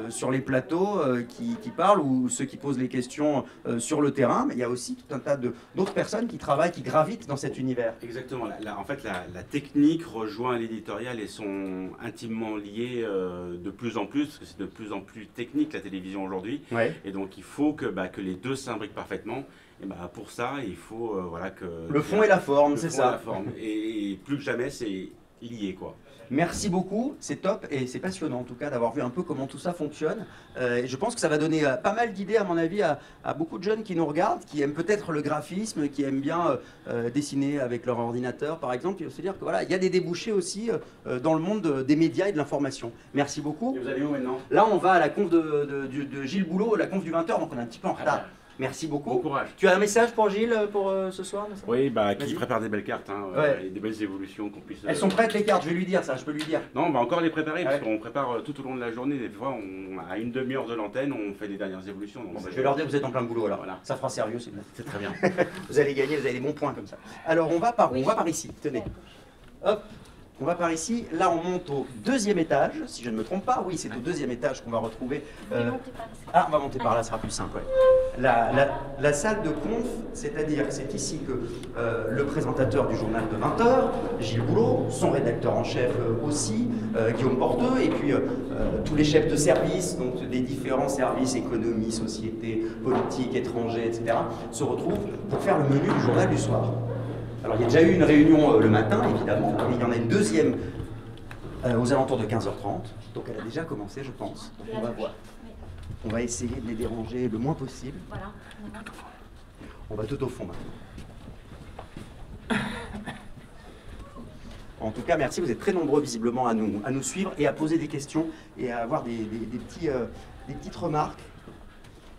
sur les plateaux qui parlent, ou ceux qui posent les questions sur le terrain, mais il y a aussi tout un tas d'autres personnes qui travaillent, qui gravitent dans cet univers. Exactement. En fait, la technique rejoint l'éditorial et sont intimement liées de plus en plus, parce que c'est de plus en plus technique la télévision aujourd'hui. Ouais. Et donc, il faut que les deux s'imbriquent parfaitement. Et pour ça, il faut que... Le fond et la forme, c'est ça. La forme. Et plus que jamais, c'est lié, quoi. Merci beaucoup, c'est top et c'est passionnant en tout cas d'avoir vu un peu comment tout ça fonctionne. Et je pense que ça va donner pas mal d'idées à mon avis à beaucoup de jeunes qui nous regardent, qui aiment peut-être le graphisme, qui aiment bien dessiner avec leur ordinateur par exemple. Il faut se dire que voilà, il y a des débouchés aussi dans le monde des médias et de l'information. Merci beaucoup. Et vous allez où maintenant? Là on va à la conf de Gilles Boulot, la conf du 20h, donc on est un petit peu en retard. Merci beaucoup. Bon courage. Tu as un message pour Gilles pour ce soir? Oui, qui prépare des belles cartes, et des belles évolutions qu'on puisse... Elles sont prêtes les cartes, je vais lui dire ça, je peux lui dire. Non, on va encore les préparer, parce qu'on prépare tout au long de la journée. Des fois, à une demi-heure de l'antenne, on fait les dernières évolutions. Donc je vais leur dire que vous êtes en plein boulot alors. Voilà. Ça fera sérieux, c'est bien. C'est très bien. Vous allez gagner, vous avez des bons points comme ça. Alors on va par ici, tenez. Hop. On va par ici, là on monte au 2e étage, si je ne me trompe pas. Oui, c'est au 2e étage qu'on va retrouver... Ah, on va monter par là, ce sera plus simple. Ouais. La salle de conf, c'est-à-dire que c'est ici que le présentateur du journal de 20h, Gilles Boulot, son rédacteur en chef aussi, Guillaume Porteux, et puis tous les chefs de service, donc des différents services, économie, société, politique, étrangers, etc., se retrouvent pour faire le menu du journal du soir. Alors il y a déjà eu une réunion le matin, évidemment, mais il y en a une deuxième aux alentours de 15h30. Donc elle a déjà commencé, je pense. Donc on va voir. On va essayer de les déranger le moins possible. Voilà. On va tout au fond maintenant. En tout cas, merci, vous êtes très nombreux visiblement à nous suivre et à poser des questions et à avoir des petites remarques.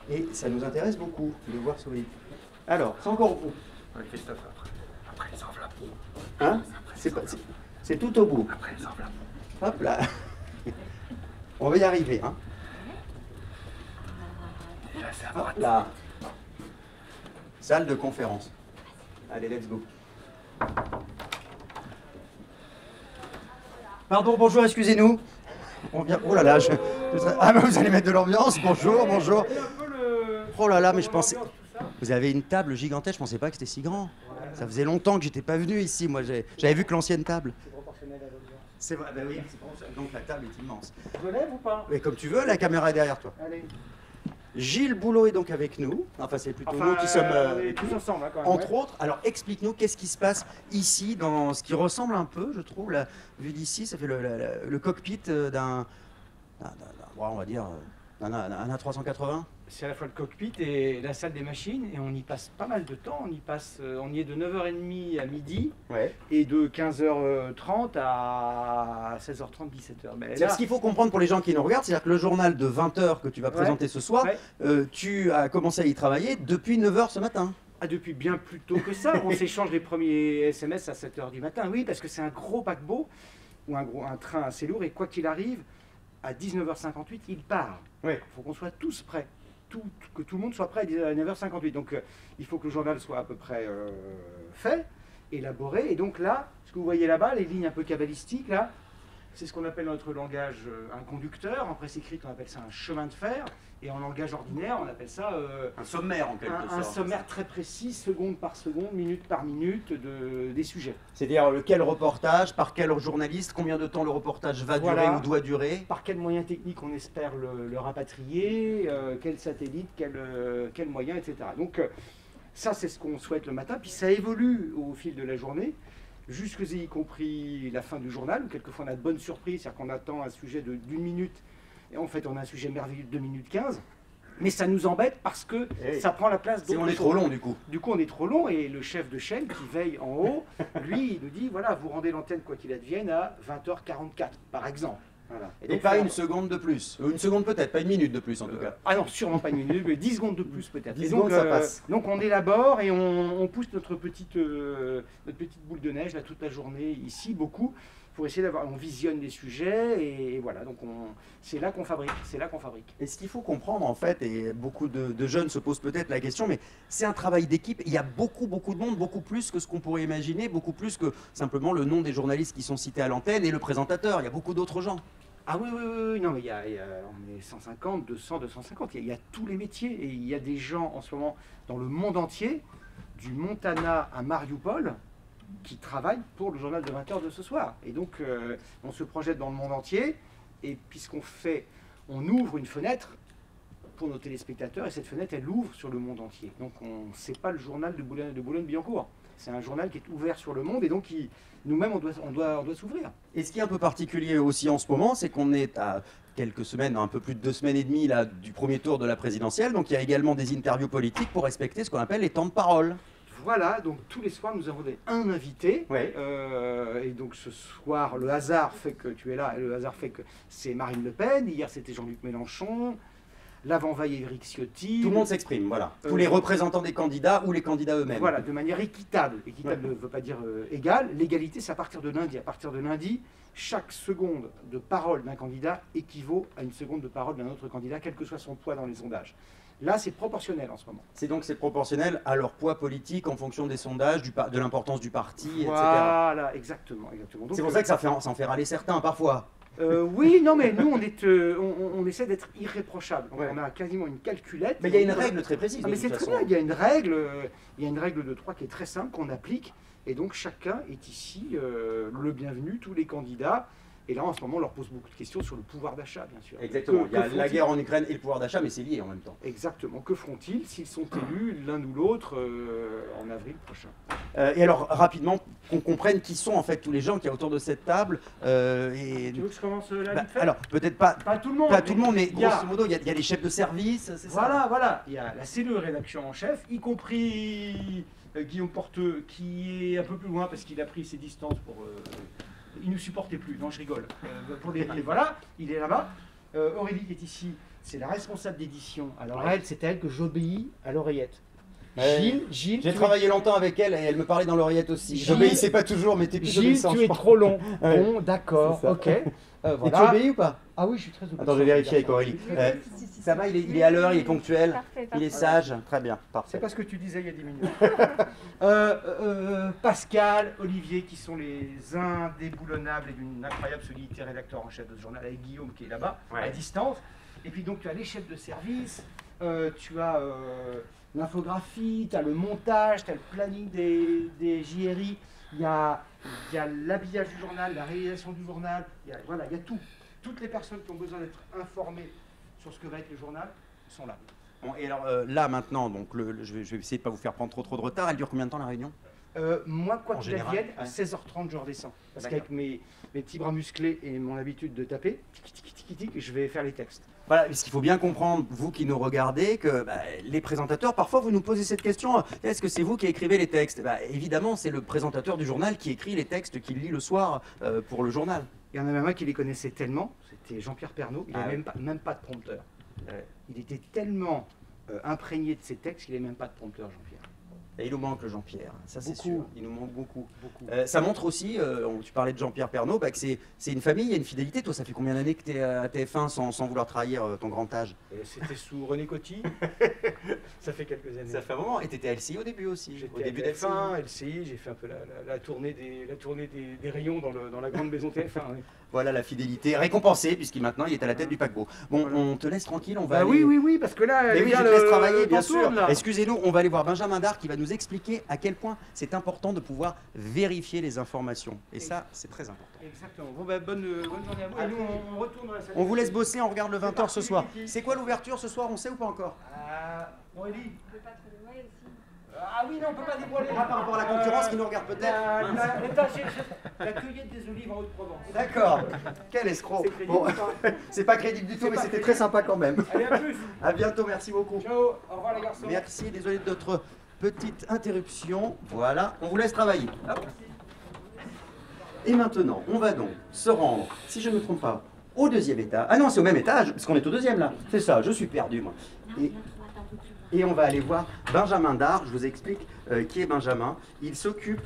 Et ça nous intéresse beaucoup de voir sourire. Alors, c'est encore au bout. Christophe, après les enveloppes. Hein? C'est tout au bout. Après les enveloppes. Hop là. On va y arriver, hein. Et là, c'est à droite. Hop là. Salle de conférence. Allez, let's go. Pardon, bonjour, excusez-nous. On vient... Oh là là, Ah, mais vous allez mettre de l'ambiance. Bonjour, bonjour. Oh là là, mais je pensais... Vous avez une table gigantesque, je pensais pas que c'était si grand. Ça faisait longtemps que j'étais pas venu ici, moi j'avais vu que l'ancienne table. C'est proportionnel à l'audience. C'est vrai, ben oui, c'est proportionnel. Donc la table est immense. Je lève ou pas? Mais comme tu veux, la caméra est derrière toi. Allez. Gilles Boulot est donc avec nous. Enfin, c'est plutôt nous qui sommes on est tous ensemble, hein, quand même. entre autres. Alors explique-nous qu'est-ce qui se passe ici, dans ce qui ressemble un peu, je trouve, la vue d'ici, ça fait le cockpit d'un, on va dire, d'un A380. C'est à la fois le cockpit et la salle des machines, et on y passe pas mal de temps. On y est de 9h30 à midi, et de 15h30 à 16h30, 17h. C'est ce qu'il faut comprendre pour les gens qui nous regardent, c'est-à-dire que le journal de 20h que tu vas présenter ce soir, tu as commencé à y travailler depuis 9h ce matin. Ah, depuis bien plus tôt que ça. On s'échange les premiers SMS à 7h du matin, oui, parce que c'est un gros paquebot, ou un train assez lourd, et quoi qu'il arrive, à 19h58, il part. Il faut qu'on soit tous prêts. Que tout le monde soit prêt à 9h58. Donc il faut que le journal soit à peu près fait, élaboré. Et donc là, ce que vous voyez là-bas, les lignes un peu cabalistiques, là, c'est ce qu'on appelle dans notre langage un conducteur. En presse écrite, on appelle ça un chemin de fer. Et en langage ordinaire, on appelle ça un sommaire en quelque sorte. Un sommaire très précis, seconde par seconde, minute par minute, des sujets. C'est-à-dire quel reportage, par quel journaliste, combien de temps le reportage va durer ou doit durer. Par quel moyen technique on espère le rapatrier, quel satellite, quel moyen, etc. Donc Ça, c'est ce qu'on souhaite le matin. Puis ça évolue au fil de la journée, jusque y compris la fin du journal, où quelquefois on a de bonnes surprises, c'est-à-dire qu'on attend un sujet d'une minute, et en fait on a un sujet merveilleux de 2 minutes 15. Mais ça nous embête parce que ça prend la place d'autres on est trop long du coup. Du coup, on est trop long et le chef de chaîne qui veille en haut, lui, il nous dit, voilà, vous rendez l'antenne quoi qu'il advienne à 20h44, par exemple. Voilà. Et donc, pas une seconde de plus. Une seconde peut-être, pas une minute de plus en tout cas. Ah non, sûrement pas une minute, mais 10 secondes de plus peut-être. 10 secondes, ça passe. Donc on élabore et on pousse notre petite boule de neige là toute la journée ici, beaucoup, pour essayer d'avoir, on visionne les sujets et voilà, donc c'est là qu'on fabrique, Et ce qu'il faut comprendre en fait, et beaucoup de jeunes se posent peut-être la question, mais c'est un travail d'équipe, il y a beaucoup de monde, beaucoup plus que ce qu'on pourrait imaginer, beaucoup plus que simplement le nom des journalistes qui sont cités à l'antenne et le présentateur, il y a beaucoup d'autres gens. Ah oui, non mais on est 150, 200, 250, il y a tous les métiers et il y a des gens en ce moment dans le monde entier, du Montana à Mariupol, qui travaillent pour le journal de 20h de ce soir. Et donc, on se projette dans le monde entier, et puisqu'on fait, on ouvre une fenêtre pour nos téléspectateurs, et cette fenêtre, elle ouvre sur le monde entier. Donc, c'est pas le journal de Boulogne-Billancourt. C'est un journal qui est ouvert sur le monde, et donc, nous-mêmes, on doit s'ouvrir. Et ce qui est un peu particulier aussi en ce moment, c'est qu'on est à quelques semaines, un peu plus de 2 semaines et demie là, du premier tour de la présidentielle, donc il y a également des interviews politiques pour respecter ce qu'on appelle les temps de parole. Voilà, donc tous les soirs, nous avons un invité. Ouais. Et donc ce soir, le hasard fait que tu es là, et le hasard fait que c'est Marine Le Pen. Hier, c'était Jean-Luc Mélenchon. L'avant-veille, Éric Ciotti. Tout le monde s'exprime, voilà. Tous les représentants des candidats ou les candidats eux-mêmes. Voilà, de manière équitable. Équitable ne veut pas dire égale. L'égalité, c'est à partir de lundi. À partir de lundi, chaque seconde de parole d'un candidat équivaut à une seconde de parole d'un autre candidat, quel que soit son poids dans les sondages. Là, c'est proportionnel en ce moment. C'est proportionnel à leur poids politique en fonction des sondages, de l'importance du parti, etc. Voilà, exactement. C'est pour ça que ça en fait râler certains parfois. Oui, non, mais nous, on essaie d'être irréprochable. Ouais. On a quasiment une calculette. Mais il y a une règle très précise. Ah, mais c'est très bien, il y a une règle de 3 qui est très simple, qu'on applique. Et donc, chacun est ici le bienvenu, tous les candidats. Et là, en ce moment, on leur pose beaucoup de questions sur le pouvoir d'achat, bien sûr. Exactement. Il y a la guerre en Ukraine et le pouvoir d'achat, mais c'est lié en même temps. Exactement. Que feront-ils s'ils sont élus l'un ou l'autre en avril prochain? Et alors, rapidement, qu'on comprenne qui sont en fait tous les gens qui y a autour de cette table. Tu veux que je commence là vite fait? Alors, peut-être pas tout le monde. Pas tout le monde, mais grosso modo, il y a les chefs de service. Voilà. Il y a la cellule rédaction en chef, y compris Guillaume Porteux, qui est un peu plus loin parce qu'il a pris ses distances pour... il ne nous supportait plus, non je rigole. Voilà, il est là-bas. Aurélie qui est ici, c'est la responsable d'édition. Alors c'est à elle que j'obéis à l'oreillette. Gilles, j'ai travaillé longtemps avec elle et elle me parlait dans l'oreillette aussi. J'obéissais pas toujours, mais t'es plus obéissant. Gilles, tu es trop long. Bon, d'accord, ok. Et tu obéis ou pas? Ah oui, je suis très obéissant. Attends, je vais vérifier avec Aurélie. Ça va, il est à l'heure, il est ponctuel, Parfait. il est sage. Très bien, parfait. C'est pas ce que tu disais il y a 10 minutes. Pascal, Olivier, qui sont les indéboulonnables et d'une incroyable solidité, rédacteur en chef de ce journal, avec Guillaume qui est là-bas, à distance. Et puis donc tu as les chefs de service, tu as l'infographie, tu as le montage, tu as le planning des JRI, il y a l'habillage du journal, la réalisation du journal, il y a tout. Toutes les personnes qui ont besoin d'être informées sur ce que va être le journal sont là. Bon, et alors là maintenant, donc je vais essayer de ne pas vous faire prendre trop de retard. Elle dure combien de temps la réunion? Moi, quoi qu'il général, advienne, à 16h30, je redescends. Parce qu'avec mes petits bras musclés et mon habitude de taper, tic, je vais faire les textes. Voilà, parce qu'il faut bien comprendre, vous qui nous regardez, que les présentateurs, parfois vous nous posez cette question, est-ce que c'est vous qui écrivez les textes? Évidemment, c'est le présentateur du journal qui écrit les textes qu'il lit le soir pour le journal. Il y en avait un qui les connaissait tellement, c'était Jean-Pierre Pernaut, il n'avait même pas de prompteur. Il était tellement imprégné de ses textes qu'il n'avait même pas de prompteur, Jean-Pierre. Et il nous manque le Jean-Pierre, ça c'est sûr, il nous manque beaucoup. Ça montre aussi, tu parlais de Jean-Pierre Pernaut, que c'est une famille, il y a une fidélité. Toi, ça fait combien d'années que tu es à TF1 sans vouloir trahir ton grand âge? C'était sous René Coty, ça fait quelques années. Ça fait un moment, et tu étais à LCI au début aussi? J'étais au début TF1, LCI, j'ai fait un peu la tournée des rayons dans la grande maison TF1. Oui. Voilà la fidélité récompensée, puisqu'il maintenant il est à la tête du paquebot. Bon, voilà. On te laisse tranquille, on va aller... Oui, parce que là, je te laisse travailler, bien sûr. Excusez-nous, on va aller voir Benjamin Dard qui va nous expliquer à quel point c'est important de pouvoir vérifier les informations. Et ça, c'est très important. Exactement. Bon, bonne journée à vous. Et nous, on retourne dans la salle. On vous laisse bosser, on regarde le 20h ce soir. C'est quoi l'ouverture ce soir, on sait ou pas encore? Aurélie. On peut pas trop de aussi. Ah oui, non, on ne peut pas dévoiler. Par rapport à la concurrence qui nous regarde peut-être. La cueillette des olives en Haute-Provence. D'accord. Quel escroc. Bon, c'est pas crédible du tout, mais c'était très sympa quand même. Allez, à plus. À bientôt, merci beaucoup. Ciao, au revoir les garçons. Merci, désolé de notre petite interruption. Voilà, on vous laisse travailler. Hop. Et maintenant, on va donc se rendre, si je ne me trompe pas, au deuxième étage. Ah non, c'est au même étage, parce qu'on est au deuxième là. C'est ça, je suis perdu moi. Et on va aller voir Benjamin Dard. Je vous explique qui est Benjamin. Il s'occupe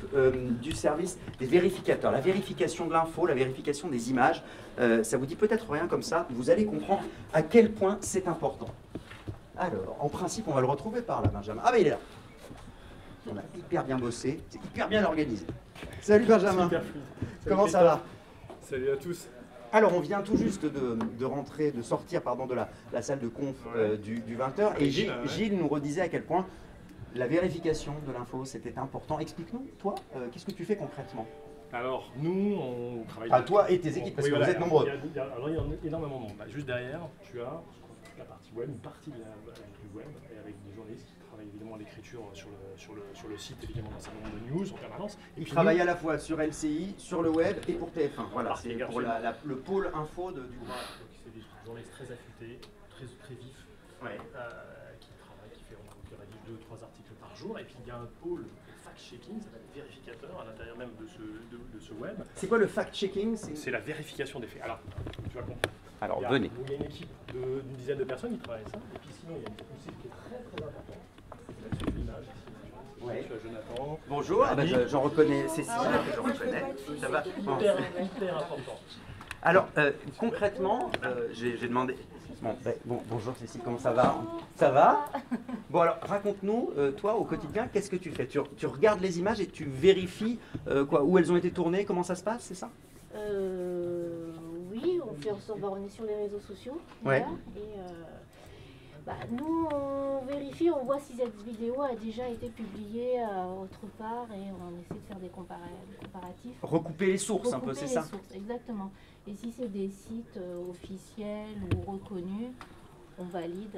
du service des vérificateurs, la vérification de l'info, la vérification des images. Ça vous dit peut-être rien comme ça, vous allez comprendre à quel point c'est important. Alors, en principe, on va le retrouver par là, Benjamin. Ah, mais il est là. On a hyper bien bossé, c'est hyper bien organisé. Salut Benjamin. Super fluide. Comment ça va? Salut à tous. Alors, on vient tout juste de rentrer, de sortir pardon, de la salle de conf du 20h. Et Gilles nous redisait à quel point la vérification de l'info, c'était important. Explique-nous, toi, qu'est-ce que tu fais concrètement? Alors, nous, on travaille... Ah, toi et tes équipes, parce que vous êtes nombreux. Il y a énormément de monde. Bah, juste derrière, tu as toute la partie web, une partie du web, et avec des journalistes qui travaillent évidemment à l'écriture sur le site, évidemment, d'un certain nombre de news en permanence. Ils travaillent à la fois sur LCI, sur le web et pour TF1. Voilà, c'est pour le pôle info du groupe. Donc, c'est des journalistes très affûtés, très vifs, qui rédigent 2-3 articles par jour. Et puis, il y a un pôle fact-checking, ça s'appelle vérificateur, à l'intérieur même de ce web. C'est quoi le fact-checking? C'est la vérification des faits. Alors, tu vas comprendre. Alors, venez. Il y a une équipe d'une dizaine de personnes qui travaillent ça. Et puis sinon, il y a une site qui est très important. C'est l'image ici. Ouais. Tu as Jonathan. Bonjour, ah ben, j'en reconnais Cécile, que je reconnais. Ça va. Hyper important. Alors, concrètement, j'ai demandé... bonjour Cécile, comment ça va? Ça va? Bon alors, raconte-nous, toi, au quotidien, qu'est-ce que tu fais? Tu regardes les images et tu vérifies où elles ont été tournées, comment ça se passe, c'est ça? Oui, on est sur les réseaux sociaux. Ouais. Et nous, on vérifie, on voit si cette vidéo a déjà été publiée autre part et on essaie de faire des comparatifs. Recouper les sources un peu, c'est ça? Sources, exactement. Et si c'est des sites officiels ou reconnus, on valide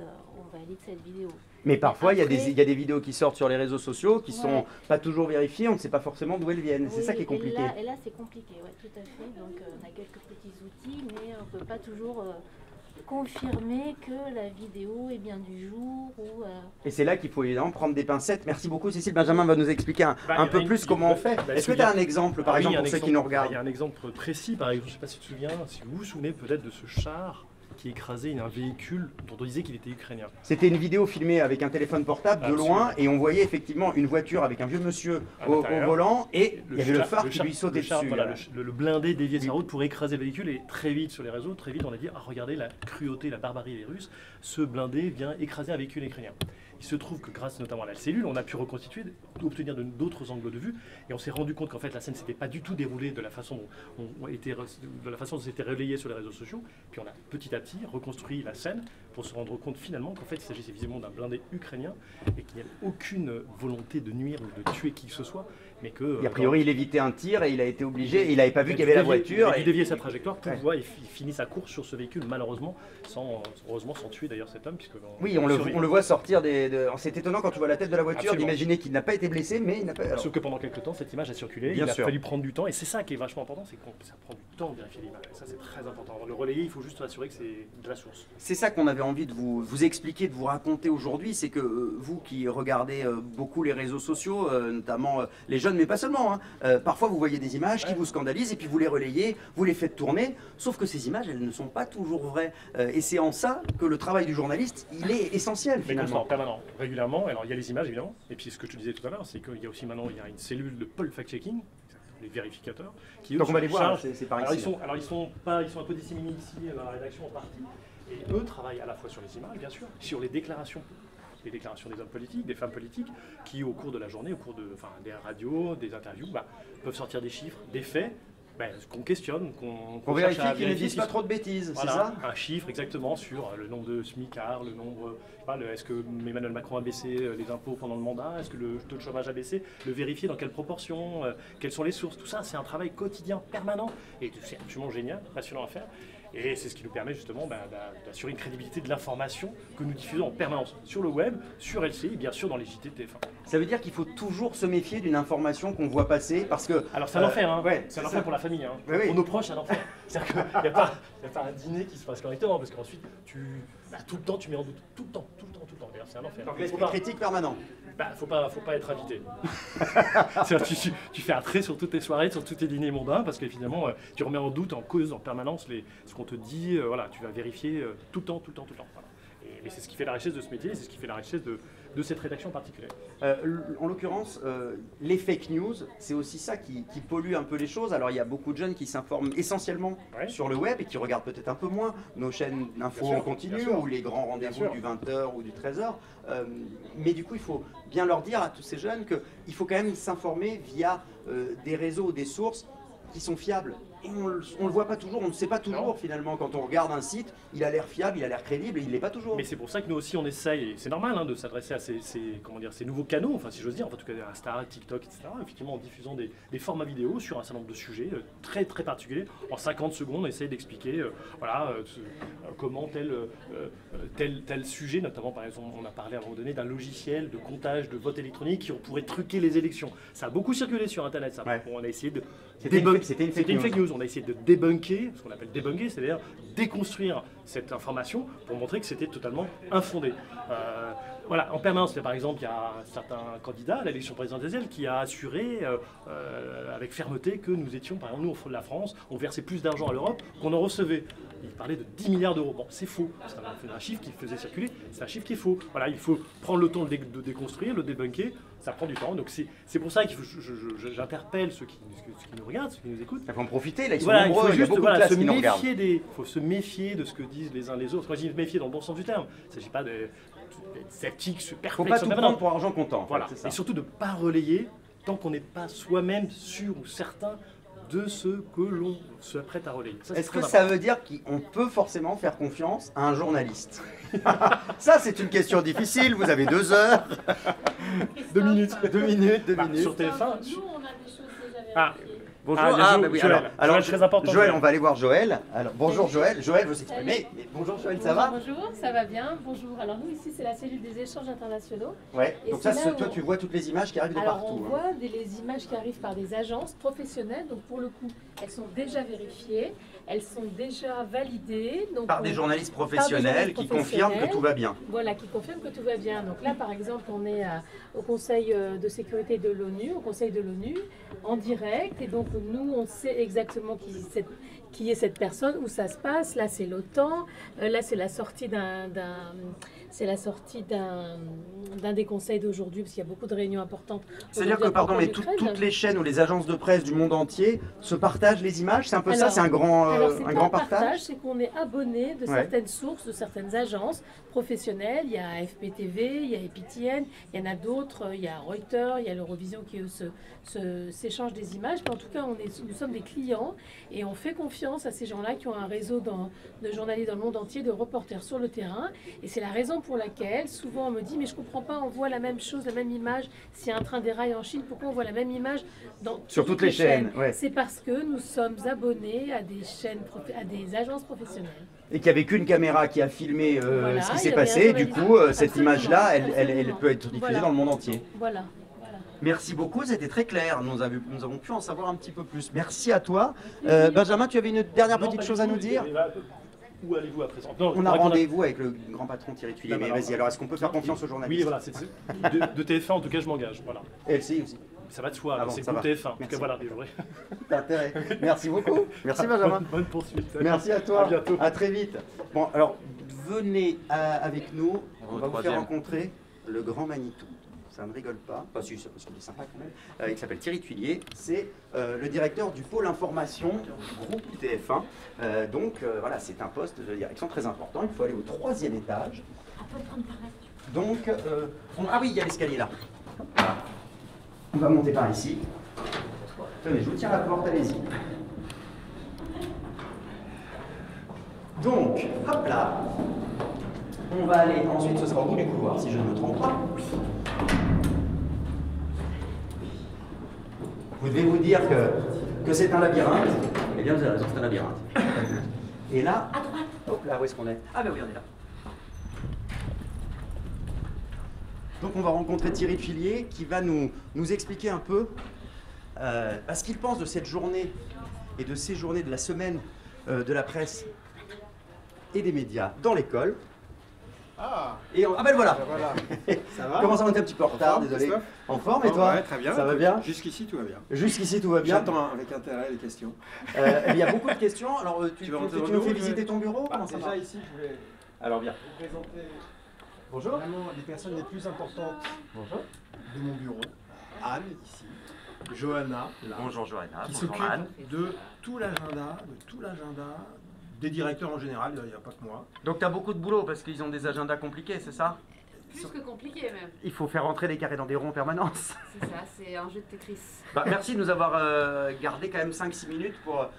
cette vidéo. Mais parfois, il y a des vidéos qui sortent sur les réseaux sociaux qui sont pas toujours vérifiées, on ne sait pas forcément d'où elles viennent. C'est ça qui est compliqué. Et là c'est compliqué, oui, tout à fait. Donc on a quelques petits outils, mais on ne peut pas toujours confirmer que la vidéo est bien du jour. Et c'est là qu'il faut évidemment prendre des pincettes. Merci beaucoup Cécile. Benjamin va nous expliquer un peu plus comment on fait. Est-ce que tu as un exemple, par exemple, pour ceux qui nous regardent? Il y a un exemple précis, par exemple, je ne sais pas si tu te souviens, si vous vous souvenez peut-être de ce char qui écrasait un véhicule dont on disait qu'il était ukrainien. C'était une vidéo filmée avec un téléphone portable de loin et on voyait effectivement une voiture avec un vieux monsieur au volant et il y avait le phare qui lui sautait dessus. Voilà, le blindé déviait sa route pour écraser le véhicule et très vite sur les réseaux, très vite on a dit regardez la cruauté, la barbarie des Russes, ce blindé vient écraser un véhicule ukrainien. Il se trouve que grâce notamment à la cellule, on a pu reconstituer, obtenir d'autres angles de vue et on s'est rendu compte qu'en fait la scène s'était pas du tout déroulée de la façon dont c'était relayé sur les réseaux sociaux. Puis on a petit à petit reconstruit la scène pour se rendre compte finalement qu'en fait il s'agissait visiblement d'un blindé ukrainien et qu'il n'y avait aucune volonté de nuire ou de tuer qui que ce soit, mais que... Et a priori il évitait un tir et il a été obligé, il n'avait pas vu qu'il y avait la voiture. Il a dû dévier sa trajectoire pour voir, il finit sa course sur ce véhicule malheureusement, heureusement sans tuer d'ailleurs cet homme. Puisque oui, on le voit sortir c'est étonnant quand tu vois la tête de la voiture d'imaginer qu'il n'a pas été blessé, mais il n'a pas... Sauf que pendant quelques temps cette image a circulé, il a fallu prendre du temps et c'est ça qui est vachement important, c'est que ça prend du temps de vérifier l'image. Ça c'est très important. Avant de le relayer, il faut juste s'assurer que c'est de la source. C'est ça qu'on avait envie de vous expliquer, de vous raconter aujourd'hui, c'est que vous qui regardez beaucoup les réseaux sociaux, notamment les jeunes, mais pas seulement, parfois vous voyez des images qui vous scandalisent et puis vous les relayez, vous les faites tourner, sauf que ces images, elles ne sont pas toujours vraies. Et c'est en ça que le travail du journaliste, il est essentiel finalement. Constant, permanent, régulièrement. Alors il y a les images évidemment, et puis ce que je te disais tout à l'heure, c'est qu'il y a aussi maintenant une cellule de pôle fact-checking, les vérificateurs, qui donc on va les voir, c'est par ici. Ils sont un peu disséminés ici dans la rédaction en partie, et eux travaillent à la fois sur les images, bien sûr, sur les déclarations des hommes politiques, des femmes politiques, qui au cours de la journée, au cours des radios, des interviews, peuvent sortir des chiffres, des faits, qu'on questionne, qu'on vérifie qu'ils ne disent pas trop de bêtises, voilà, c'est ça? Un chiffre exactement sur le nombre de smicards, le nombre, est-ce que Emmanuel Macron a baissé les impôts pendant le mandat, est-ce que le taux de chômage a baissé, le vérifier dans quelle proportion, quelles sont les sources, tout ça c'est un travail quotidien, permanent, et c'est absolument génial, passionnant à faire. Et c'est ce qui nous permet justement d'assurer une crédibilité de l'information que nous diffusons en permanence sur le web, sur LCI et bien sûr dans les JT de TF1. Ça veut dire qu'il faut toujours se méfier d'une information qu'on voit passer parce que... Alors c'est un enfer, hein. Ouais, c'est un enfer pour la famille. Hein. Oui, oui. Pour nos proches, c'est un enfer. C'est-à-dire qu'il n'y a pas un dîner qui se passe correctement parce qu'ensuite, tout le temps, tu mets en doute. Tout le temps. D'ailleurs, c'est un enfer. Donc l'esprit critique permanent. Faut pas être invité. tu fais un trait sur toutes tes soirées, sur tous tes dîners mondains, parce qu'évidemment, tu remets en doute, en cause, en permanence ce qu'on te dit. Voilà, tu vas vérifier tout le temps. Voilà. Et c'est ce qui fait la richesse de ce métier, c'est ce qui fait la richesse de cette rédaction en particulier. En l'occurrence, les fake news, c'est aussi ça qui pollue un peu les choses. Alors il y a beaucoup de jeunes qui s'informent essentiellement sur le web et qui regardent peut-être un peu moins nos chaînes d'infos en continu ou les grands rendez-vous du 20h ou du 13h. Mais du coup, il faut bien leur dire à tous ces jeunes qu'il faut quand même s'informer via des réseaux ou des sources qui sont fiables. Et on ne le voit pas toujours, on ne sait pas toujours finalement. Quand on regarde un site, il a l'air fiable, il a l'air crédible et il ne l'est pas toujours. Mais c'est pour ça que nous aussi on essaye, et c'est normal de s'adresser à ces nouveaux canaux, enfin si j'ose dire, en tout cas Insta, TikTok, etc. Effectivement en diffusant des formats vidéo sur un certain nombre de sujets très particuliers. En 50 secondes, on essaye d'expliquer comment tel sujet, notamment par exemple, on a parlé à un moment donné d'un logiciel de comptage de vote électronique qui pourrait truquer les élections. Ça a beaucoup circulé sur Internet, ça. Bon, on a essayé de... C'était une fake news. On a essayé de débunker, ce qu'on appelle débunker, c'est-à-dire déconstruire cette information pour montrer que c'était totalement infondé. Voilà, en permanence, par exemple, il y a un certain candidat à l'élection présidentielle qui a assuré avec fermeté que nous étions, par exemple, nous, la France, on versait plus d'argent à l'Europe qu'on en recevait. Il parlait de 10 milliards d'euros. Bon, c'est faux. C'est un chiffre qu'il faisait circuler, c'est un chiffre qui est faux. Voilà, il faut prendre le temps de déconstruire, le débunker, ça prend du temps. Donc c'est pour ça que j'interpelle ceux qui nous regardent, ceux qui nous écoutent. Il faut en profiter, là, ils sont nombreux, il y a beaucoup de classes qui nous regardent. Il faut se méfier de ce que disent les uns les autres. Quand je dis méfier dans le bon sens du terme, il ne s'agit pas d'être sceptique, perplexe. Il ne faut pas tout prendre pour argent comptant. Voilà. Et surtout de ne pas relayer tant qu'on n'est pas soi-même sûr ou certain de ce que l'on se apprête à relayer. Est-ce que ça veut dire qu'on peut forcément faire confiance à un journaliste? Ça, c'est une question difficile, vous avez 2 heures. 2 minutes. 2 minutes. Sur TF1. Nous, on a des choses déjà vérifiées. Bonjour, oui, Joël. Alors, très important. Joël, on va aller voir Joël. Alors, bonjour Joël. Joël veut s'exprimer. Bonjour Joël, ça va? Bonjour, ça va bien. Bonjour. Alors nous ici c'est la cellule des échanges internationaux. Ouais. Donc ça, toi tu vois toutes les images qui arrivent de partout. Alors on voit les images qui arrivent par des agences professionnelles. Donc pour le coup, elles sont déjà vérifiées, elles sont déjà validées. Donc par des journalistes professionnels qui confirment que tout va bien. Voilà, qui confirment que tout va bien. Donc là par exemple, on est au Conseil de sécurité de l'ONU, au Conseil de l'ONU, en direct. Et donc nous, on sait exactement qui est cette personne, où ça se passe. Là, c'est l'OTAN. Là, c'est la sortie d'un des conseils d'aujourd'hui, parce qu'il y a beaucoup de réunions importantes. C'est-à-dire que, pardon, mais toutes les chaînes ou les agences de presse du monde entier se partagent les images? C'est un peu ça, c'est un grand partage? C'est qu'on est abonné de certaines sources, de certaines agences professionnelles. Il y a AFP-TV, il y a EPTN, il y en a d'autres, il y a Reuters, il y a l'Eurovision qui, eux, s'échangent des images. Mais en tout cas, nous sommes des clients et on fait confiance à ces gens-là qui ont un réseau de journalistes dans le monde entier, de reporters sur le terrain. Et c'est la raison pour laquelle, souvent, on me dit « mais je ne comprends pas, on voit la même chose, la même image. S'il y a un train déraille en Chine, pourquoi on voit la même image sur toutes les chaînes ?» C'est parce que nous sommes abonnés à des chaînes, à des agences professionnelles. Et qu'il n'y avait qu'une caméra qui a filmé ce qui s'est passé. Et du coup, cette image-là, elle peut être diffusée dans le monde entier. Voilà. Merci beaucoup, c'était très clair. Nous avons pu en savoir un petit peu plus. Merci à toi. Benjamin, tu avais une dernière petite chose à nous dire? Où allez-vous à présent? On a rendez-vous avec le grand patron Thierry Tuillier. Mais vas-y, alors est-ce qu'on peut faire confiance aux journalistes? Oui, voilà. De TF1, en tout cas, je m'engage. Voilà. Et LCI aussi. Ça va de soi, c'est pour TF1. En tout cas, voilà, T'as intérêt. Merci beaucoup. Merci Benjamin. Bonne poursuite. Merci à toi. À bientôt. À très vite. Bon, alors, venez avec nous. On va vous faire rencontrer le grand Manitou. Ça ne rigole pas, parce qu'il est sympa quand même. Il s'appelle Thierry Tuillier, c'est le directeur du pôle information du groupe TF1. Donc voilà, c'est un poste de direction très important. Il faut aller au 3e étage. Donc, ah oui, il y a l'escalier là. Voilà. On va monter par ici. Tenez, je vous tiens la porte, allez-y. Donc, hop là. On va aller, ensuite ce sera au bout du couloir, si je ne me trompe pas. Vous devez vous dire que c'est un labyrinthe. Eh bien, vous avez raison, c'est un labyrinthe. Et là, À droite. hop là, où est-ce qu'on est? Ah ben oui, on est là. Donc on va rencontrer Thierry Filier qui va nous expliquer un peu ce qu'il pense de cette journée et de ces journées de la semaine de la presse et des médias dans l'école. Ah, Et ah ben le voilà. voilà. Ça va? Comment ça, on est un petit peu en retard, forme, désolé. Christophe? En forme et toi? Ouais, très bien. Ça va bien? Jusqu'ici, tout va bien. Jusqu'ici tout va bien. J'attends avec intérêt les questions. Il y a beaucoup de questions. Alors tu nous fais visiter ton bureau? Comment ça Déjà va? ici, je voulais Alors bien. vous présenter Bonjour. vraiment les personnes les plus importantes de mon bureau. Anne, ici. Johanna, là. Bonjour Johanna. Qui Bonjour s'occupe Anne. de tout l'agenda, des directeurs en général, il n'y a pas que moi. Donc tu as beaucoup de boulot parce qu'ils ont des agendas compliqués, c'est ça? Plus que compliqué même. Il faut faire rentrer les carrés dans des ronds en permanence. C'est ça, c'est un jeu de Tetris. Merci de nous avoir gardé quand même 5-6 minutes pour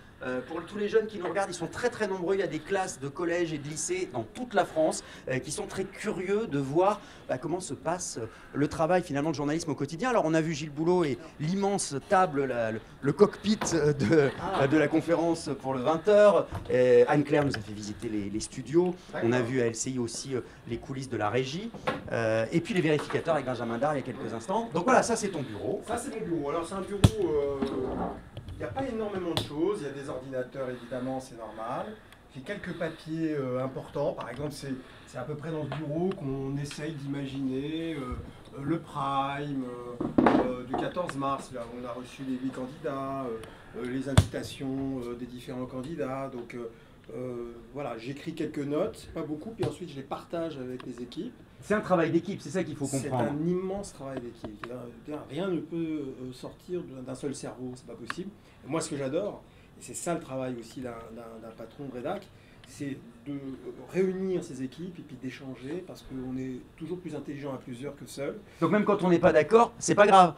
tous les jeunes qui nous regardent. Ils sont très très nombreux. Il y a des classes de collège et de lycée dans toute la France qui sont très curieux de voir comment se passe le travail finalement de journalisme au quotidien. Alors on a vu Gilles Boulot et l'immense table, le cockpit de la conférence pour le 20h. Anne-Claire nous a fait visiter les studios. On a vu à LCI aussi les coulisses de la régie. Et puis les vérificateurs avec Benjamin Dard il y a quelques instants. Donc voilà, ça c'est ton bureau. Ça c'est mon bureau. Alors c'est un bureau, il n'y a pas énormément de choses. Il y a des ordinateurs évidemment, c'est normal. J'ai quelques papiers importants. Par exemple, c'est à peu près dans ce bureau qu'on essaye d'imaginer le prime du 14 mars. Là, on a reçu les 8 candidats, les invitations des différents candidats. Donc voilà, j'écris quelques notes, pas beaucoup, puis ensuite je les partage avec les équipes. C'est un travail d'équipe, c'est ça qu'il faut comprendre. C'est un immense travail d'équipe. Rien ne peut sortir d'un seul cerveau, c'est pas possible. Et moi, ce que j'adore, et c'est ça le travail aussi d'un patron de rédac, c'est de réunir ces équipes et puis d'échanger, parce qu'on est toujours plus intelligent à plusieurs que seul. Donc même quand on n'est pas d'accord, c'est pas grave.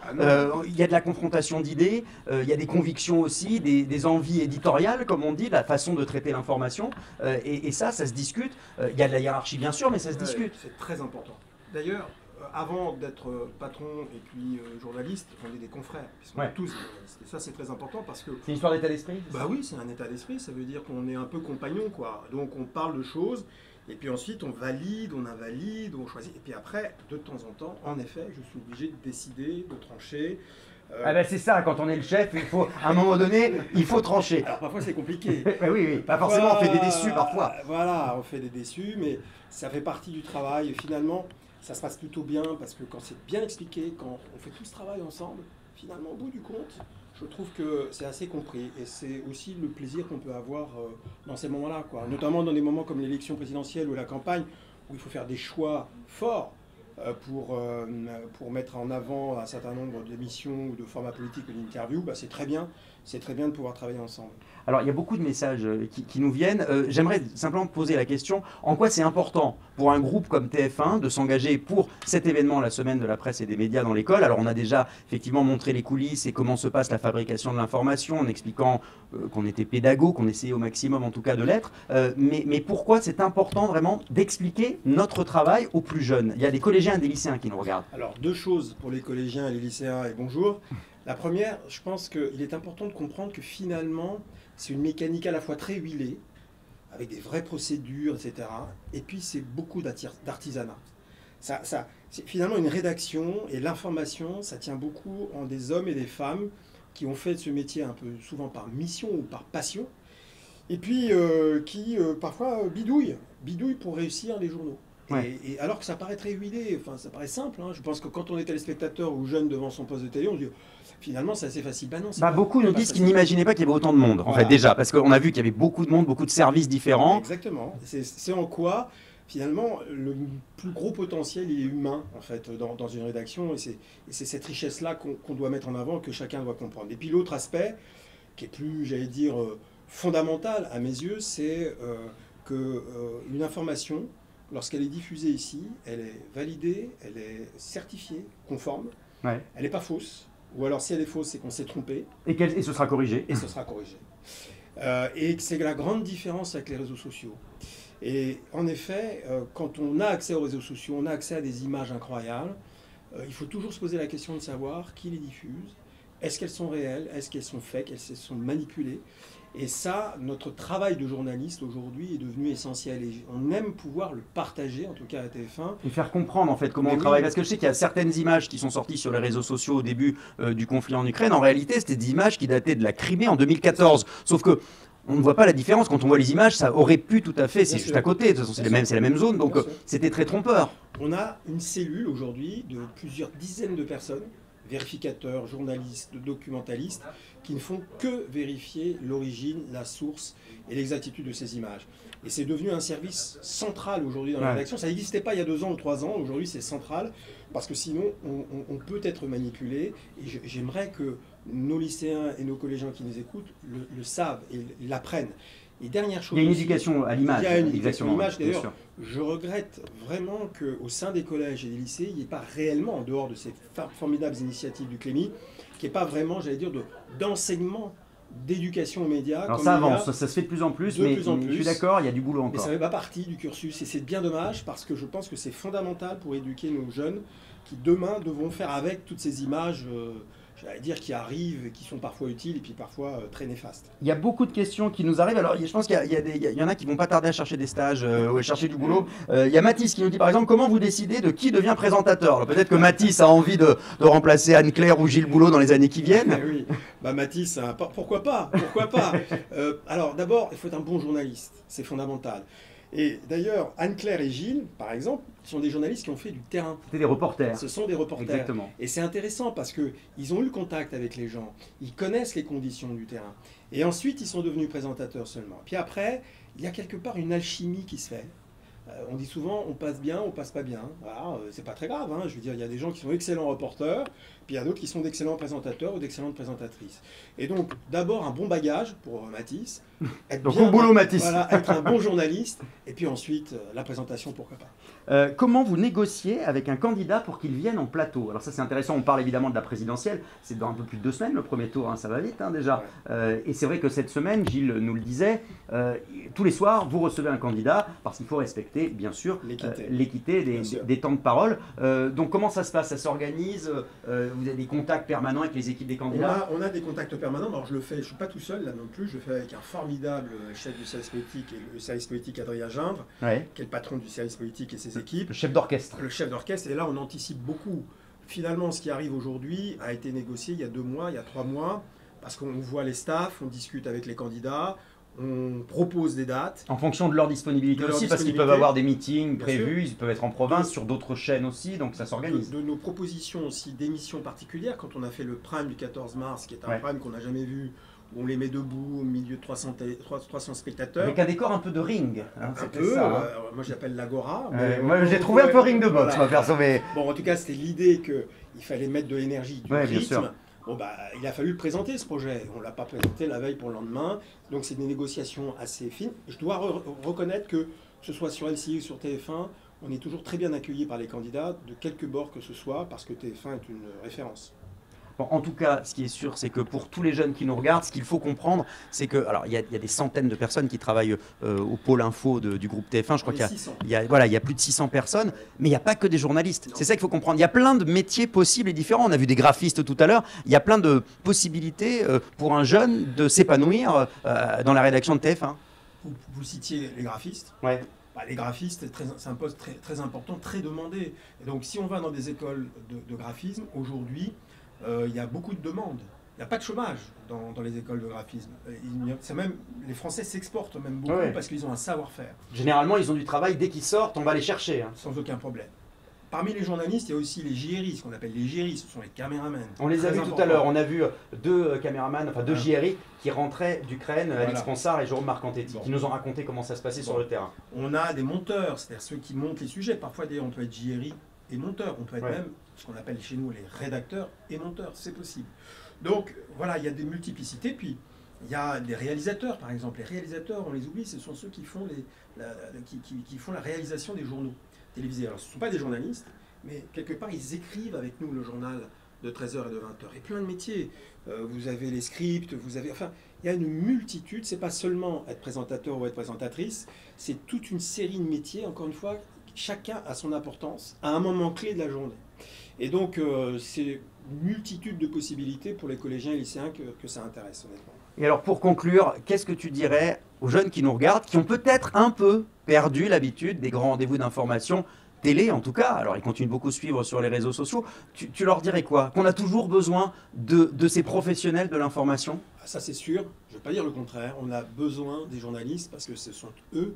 Il y a de la confrontation d'idées, il y a des convictions aussi, des envies éditoriales, comme on dit, la façon de traiter l'information. Et ça se discute. Il y a de la hiérarchie bien sûr, mais ça se discute. C'est très important. D'ailleurs, avant d'être patron et puis journaliste, on est des confrères, puisqu'on est tous des journalistes. Et ça, c'est très important parce que... C'est une histoire d'état d'esprit? Bah oui, c'est un état d'esprit, ça veut dire qu'on est un peu compagnon, quoi. Donc on parle de choses, et puis ensuite on valide, on invalide, on choisit. Et puis après, de temps en temps, en effet, je suis obligé de décider, de trancher. C'est ça, quand on est le chef, il faut, à un moment donné, il faut trancher. Alors parfois c'est compliqué. Oui, pas forcément, on fait des déçus parfois. Voilà, on fait des déçus, mais ça fait partie du travail. Et finalement, ça se passe plutôt bien, parce que quand c'est bien expliqué, quand on fait tout ce travail ensemble, finalement, au bout du compte, je trouve que c'est assez compris. Et c'est aussi le plaisir qu'on peut avoir dans ces moments-là, quoi. Notamment dans des moments comme l'élection présidentielle ou la campagne, où il faut faire des choix forts pour mettre en avant un certain nombre d'émissions ou de formats politiques ou d'interviews. C'est très bien de pouvoir travailler ensemble. Alors il y a beaucoup de messages qui nous viennent. J'aimerais simplement poser la question, en quoi c'est important pour un groupe comme TF1 de s'engager pour cet événement, la semaine de la presse et des médias dans l'école? Alors on a déjà effectivement montré les coulisses et comment se passe la fabrication de l'information en expliquant qu'on était pédago, qu'on essayait au maximum en tout cas de l'être. Mais pourquoi c'est important vraiment d'expliquer notre travail aux plus jeunes? Il y a des collégiens et des lycéens qui nous regardent. Alors deux choses pour les collégiens et les lycéens, et bonjour. La première, je pense qu'il est important de comprendre que finalement, c'est une mécanique à la fois très huilée, avec des vraies procédures, etc. Et puis, c'est beaucoup d'artisanat. C'est finalement une rédaction, et l'information, ça tient beaucoup en des hommes et des femmes qui ont fait ce métier un peu souvent par mission ou par passion, et puis qui parfois bidouillent pour réussir les journaux. Ouais. Et alors que ça paraît très huilé, enfin ça paraît simple, hein. Je pense que quand on est téléspectateur ou jeune devant son poste de télé, on se dit finalement c'est assez facile. Non, beaucoup nous disent qu'ils n'imaginaient pas qu'il y avait autant de monde, en fait, déjà, parce qu'on a vu qu'il y avait beaucoup de monde, beaucoup de services différents. Exactement. C'est en quoi, finalement, le plus gros potentiel il est humain, en fait, dans une rédaction, et c'est cette richesse-là qu'on doit mettre en avant, que chacun doit comprendre. Et puis l'autre aspect, qui est plus, j'allais dire, fondamental à mes yeux, c'est qu'une information, lorsqu'elle est diffusée ici, elle est validée, elle est certifiée, conforme, elle n'est pas fausse, ou alors si elle est fausse, c'est qu'on s'est trompé. Et ce sera corrigé. Et ce sera corrigé. Et c'est la grande différence avec les réseaux sociaux. Et en effet, quand on a accès aux réseaux sociaux, on a accès à des images incroyables, il faut toujours se poser la question de savoir qui les diffuse, est-ce qu'elles sont réelles, est-ce qu'elles sont fake, est-ce qu'elles sont manipulées. Et ça, notre travail de journaliste aujourd'hui est devenu essentiel. Et on aime pouvoir le partager, en tout cas à TF1. Et faire comprendre en fait comment on travaille. Parce que je sais qu'il y a certaines images qui sont sorties sur les réseaux sociaux au début du conflit en Ukraine. En réalité, c'était des images qui dataient de la Crimée en 2014. Sauf que on ne voit pas la différence. Quand on voit les images, ça aurait pu tout à fait, c'est juste à côté. De toute façon, c'est la même zone. Donc c'était très trompeur. On a une cellule aujourd'hui de plusieurs dizaines de personnes, vérificateurs, journalistes, documentalistes, qui ne font que vérifier l'origine, la source et l'exactitude de ces images. Et c'est devenu un service central aujourd'hui dans la rédaction. Ça n'existait pas il y a 2 ans ou 3 ans. Aujourd'hui, c'est central parce que sinon, on peut être manipulé. Et j'aimerais que nos lycéens et nos collégiens qui nous écoutent le savent et l'apprennent. Et dernière chose, il y a une éducation à l'image. Il y a une éducation à l'image. D'ailleurs, D'ailleurs, je regrette vraiment qu'au sein des collèges et des lycées, il n'y ait pas réellement, en dehors de ces formidables initiatives du Clémy, qu'il n'y ait pas vraiment, j'allais dire, d'enseignement, d'éducation aux médias. Alors ça avance, ça se fait de plus en plus, mais je suis d'accord, il y a du boulot encore. Mais ça ne fait pas partie du cursus, et c'est bien dommage, parce que je pense que c'est fondamental pour éduquer nos jeunes, qui demain devront faire avec toutes ces images j'allais dire, qui arrivent, qui sont parfois utiles et puis parfois très néfastes. Il y a beaucoup de questions qui nous arrivent. Alors, je pense qu'il y en a qui vont pas tarder à chercher des stages ou à chercher du boulot. Il y a Mathis qui nous dit, par exemple, comment vous décidez de qui devient présentateur? Peut-être que Mathis a envie de remplacer Anne-Claire ou Gilles Boulot dans les années qui viennent. Oui, Mathis, pourquoi pas, pourquoi pas. Alors, d'abord, il faut être un bon journaliste. C'est fondamental. Et d'ailleurs, Anne-Claire et Gilles, par exemple, sont des journalistes qui ont fait du terrain. C'était des reporters. Ce sont des reporters. Exactement. Et c'est intéressant parce qu'ils ont eu le contact avec les gens, ils connaissent les conditions du terrain. Et ensuite, ils sont devenus présentateurs seulement. Puis après, il y a quelque part une alchimie qui se fait. On dit souvent, on passe bien, on passe pas bien. Voilà, c'est pas très grave. Je veux dire, il y a des gens qui sont excellents reporters, puis il y a d'autres qui sont d'excellents présentateurs ou d'excellentes présentatrices. Et donc, d'abord, un bon bagage pour Mathis. Donc, au boulot, Mathis. Voilà, être un bon journaliste. Et puis ensuite, la présentation, pourquoi pas. Comment vous négociez avec un candidat pour qu'il vienne en plateau? Alors ça, c'est intéressant. On parle évidemment de la présidentielle. C'est dans un peu plus de 2 semaines, le premier tour. Ça va vite, déjà. Ouais. Et c'est vrai que cette semaine, Gilles nous le disait, tous les soirs, vous recevez un candidat parce qu'il faut respecter, bien sûr, l'équité des temps de parole. Donc, comment ça se passe? Ça s'organise? Vous avez des contacts permanents avec les équipes des candidats? On a des contacts permanents. Alors, je le fais, je ne suis pas tout seul là non plus. Je le fais avec un formidable chef du service politique, et le service politique Adrien Gindre, qui est le patron du service politique et ses équipes. Le chef d'orchestre. Le chef d'orchestre. Et là, on anticipe beaucoup. Finalement, ce qui arrive aujourd'hui a été négocié il y a 2 mois, il y a 3 mois, parce qu'on voit les staffs, on discute avec les candidats, on propose des dates. En fonction de leur disponibilité aussi, parce qu'ils peuvent avoir des meetings prévus, ils peuvent être en province, sur d'autres chaînes aussi, donc ça s'organise. De nos propositions aussi d'émissions particulières, quand on a fait le prime du 14 mars, qui est un prime qu'on n'a jamais vu, où on les met debout au milieu de 300 spectateurs. Avec un décor un peu de ring. Un peu, moi j'appelle l'Agora. Moi j'ai trouvé un peu ring de boxe, ma perso. Bon, en tout cas, c'était l'idée qu'il fallait mettre de l'énergie, du rythme. Bien sûr. Bon, il a fallu le présenter, ce projet. On ne l'a pas présenté la veille pour le lendemain. Donc, c'est des négociations assez fines. Je dois reconnaître que ce soit sur LCI ou sur TF1, on est toujours très bien accueillis par les candidats, de quelque bord que ce soit, parce que TF1 est une référence. Bon, en tout cas, ce qui est sûr, c'est que pour tous les jeunes qui nous regardent, ce qu'il faut comprendre, c'est que, alors, il y a des centaines de personnes qui travaillent au pôle info du groupe TF1. Je crois qu'il y a plus de 600 personnes, mais il n'y a pas que des journalistes. C'est ça qu'il faut comprendre. Il y a plein de métiers possibles et différents. On a vu des graphistes tout à l'heure. Il y a plein de possibilités pour un jeune de s'épanouir dans la rédaction de TF1. Vous citiez les graphistes. Ouais. Les graphistes, c'est un poste très important, très demandé. Et donc, si on va dans des écoles de graphisme, aujourd'hui, il y a beaucoup de demandes. Il n'y a pas de chômage dans les écoles de graphisme. Les Français s'exportent même beaucoup parce qu'ils ont un savoir-faire. Généralement, ils ont du travail dès qu'ils sortent, on va les chercher. Sans aucun problème. Parmi les journalistes, il y a aussi les JRI, ce qu'on appelle les JRI, ce sont les caméramans. On les a vus tout à l'heure, on a vu 2 caméramans, enfin 2 JRI qui rentraient d'Ukraine, Alix Ponsard et Jérôme Marcantetti, qui nous ont raconté comment ça se passait sur le terrain. On a des monteurs, c'est-à-dire ceux qui montent les sujets. Parfois, d'ailleurs, on peut être JRI et monteur, on peut être même ce qu'on appelle chez nous les rédacteurs et monteurs, c'est possible. Donc voilà, il y a des multiplicités, puis il y a des réalisateurs par exemple. Les réalisateurs, on les oublie, ce sont ceux qui font, qui font la réalisation des journaux télévisés. Alors ce ne sont pas des journalistes, mais quelque part ils écrivent avec nous le journal de 13h et de 20h. Et plein de métiers, vous avez les scripts, enfin il y a une multitude, c'est pas seulement être présentateur ou être présentatrice, c'est toute une série de métiers, encore une fois, chacun a son importance à un moment clé de la journée. Et donc, c'est une multitude de possibilités pour les collégiens et lycéens que ça intéresse, honnêtement. Et alors pour conclure, qu'est-ce que tu dirais aux jeunes qui nous regardent, qui ont peut-être un peu perdu l'habitude des grands rendez-vous d'information, télé en tout cas, alors ils continuent beaucoup de suivre sur les réseaux sociaux, tu leur dirais quoi? Qu'on a toujours besoin de ces professionnels de l'information? Ça c'est sûr, je ne vais pas dire le contraire, on a besoin des journalistes parce que ce sont eux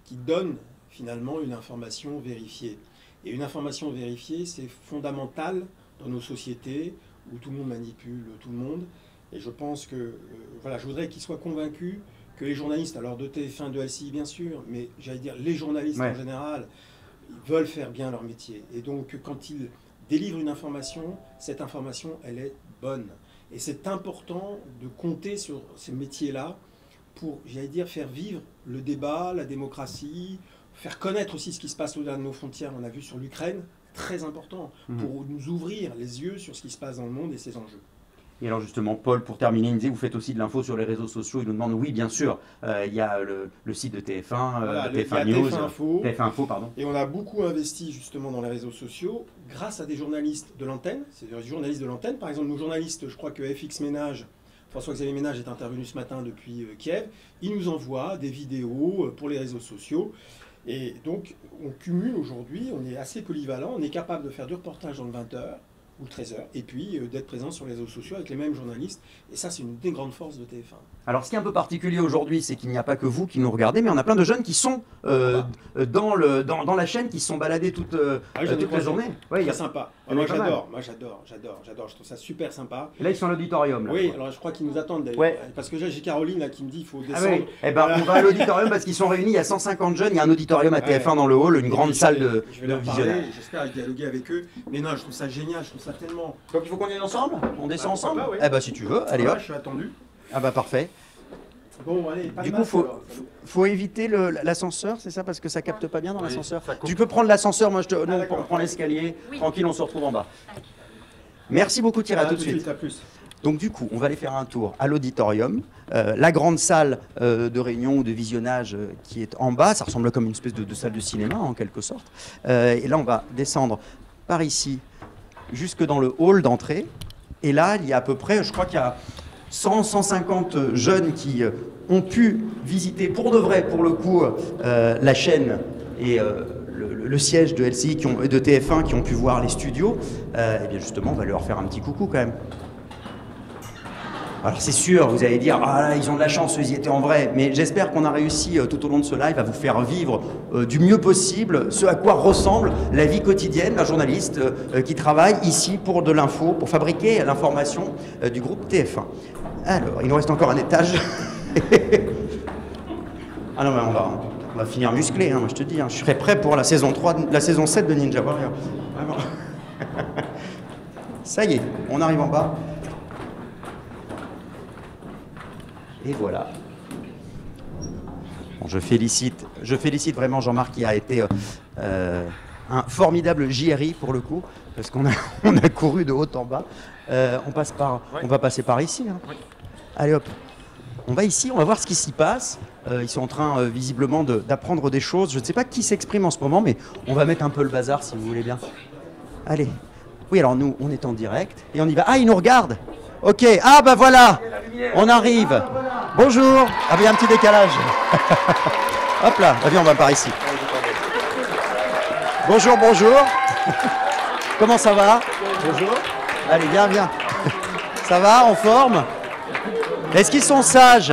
qui donnent finalement une information vérifiée. Et une information vérifiée, c'est fondamental dans nos sociétés où tout le monde manipule tout le monde. Et je pense que, voilà, je voudrais qu'ils soient convaincus que les journalistes, alors de TF1, de LCI bien sûr, mais j'allais dire les journalistes en général, ils veulent faire bien leur métier. Et donc quand ils délivrent une information, cette information, elle est bonne. Et c'est important de compter sur ces métiers-là pour, j'allais dire, faire vivre le débat, la démocratie, faire connaître aussi ce qui se passe au-delà de nos frontières. On a vu sur l'Ukraine, très important, pour nous ouvrir les yeux sur ce qui se passe dans le monde et ses enjeux. Et alors justement, Paul, pour terminer, il me disait, vous faites aussi de l'info sur les réseaux sociaux. Il nous demande, oui, bien sûr, il y a le site de TF1, voilà, TF1 News, TF1 Info, pardon. Et on a beaucoup investi justement dans les réseaux sociaux grâce à des journalistes de l'antenne. C'est des journalistes de l'antenne. Par exemple, nos journalistes, je crois que FX Ménage, François-Xavier Ménage est intervenu ce matin depuis Kiev. Il nous envoie des vidéos pour les réseaux sociaux. Et donc, on cumule aujourd'hui, on est assez polyvalent, on est capable de faire du reportage dans le 20h ou le 13h, et puis d'être présent sur les réseaux sociaux avec les mêmes journalistes. Et ça, c'est une des grandes forces de TF1. Alors, ce qui est un peu particulier aujourd'hui, c'est qu'il n'y a pas que vous qui nous regardez, mais on a plein de jeunes qui sont dans la chaîne, qui se sont baladés toute la journée. Ouais, c'est sympa. Moi, j'adore. Je trouve ça super sympa. Et là, ils sont à l'auditorium. Là, oui, alors je crois qu'ils nous attendent d'ailleurs. Ouais. Parce que j'ai Caroline là, qui me dit qu'il faut descendre. Ah oui. Eh ben, on va à l'auditorium parce qu'ils sont réunis, il y a 150 jeunes, il y a un auditorium à TF1 dans le hall, une grande salle de visionnage. J'espère dialoguer avec eux. Mais non, je trouve ça génial, je trouve ça tellement... Donc il faut qu'on y aille ensemble? On descend ensemble? Oui. Eh ben si tu veux, allez hop. Je suis attendu. Ah bah parfait. Bon, allez, pas du de coup, masque, faut éviter l'ascenseur, c'est ça? Parce que ça capte pas bien dans l'ascenseur. Tu peux prendre l'ascenseur, moi on prend l'escalier, tranquille, on se retrouve en bas. Merci beaucoup Thierry, à tout de suite. À plus. Donc du coup, on va aller faire un tour à l'auditorium, la grande salle de réunion ou de visionnage qui est en bas. Ça ressemble comme une espèce de salle de cinéma en quelque sorte. Et là, on va descendre par ici jusque dans le hall d'entrée. Et là, il y a à peu près, je crois qu'il y a 100-150 jeunes qui ont pu visiter pour de vrai, pour le coup, la chaîne et le siège de LCI et de TF1 qui ont pu voir les studios. Et bien justement, on va leur faire un petit coucou quand même. Alors c'est sûr, vous allez dire, ah là, ils ont de la chance, ils y étaient en vrai, mais j'espère qu'on a réussi tout au long de ce live à vous faire vivre du mieux possible ce à quoi ressemble la vie quotidienne d'un journaliste qui travaille ici pour de l'info, pour fabriquer l'information du groupe TF1. Alors, il nous reste encore un étage. Ah non, mais on va finir musclé, hein, moi je te dis, hein, je serai prêt pour la saison 3, la saison 7 de Ninja Warrior. Vraiment. Ça y est, on arrive en bas. Et voilà. Bon, je félicite vraiment Jean-Marc qui a été un formidable JRI pour le coup, parce qu'on a couru de haut en bas. On va passer par ici. Hein. Oui. Allez hop, on va ici, on va voir ce qui s'y passe. Ils sont en train visiblement d'apprendre des choses. Je ne sais pas qui s'exprime en ce moment, mais on va mettre un peu le bazar si vous voulez bien. Allez. Oui, alors nous, on est en direct et on y va. Ah, ils nous regardent. Ok, ah bah voilà, on arrive. Bonjour. Ah, il y a un petit décalage. Hop là, viens, on va par ici. Bonjour, bonjour. Comment ça va? Bonjour. Allez, viens. Ça va, en forme? Est-ce qu'ils sont sages?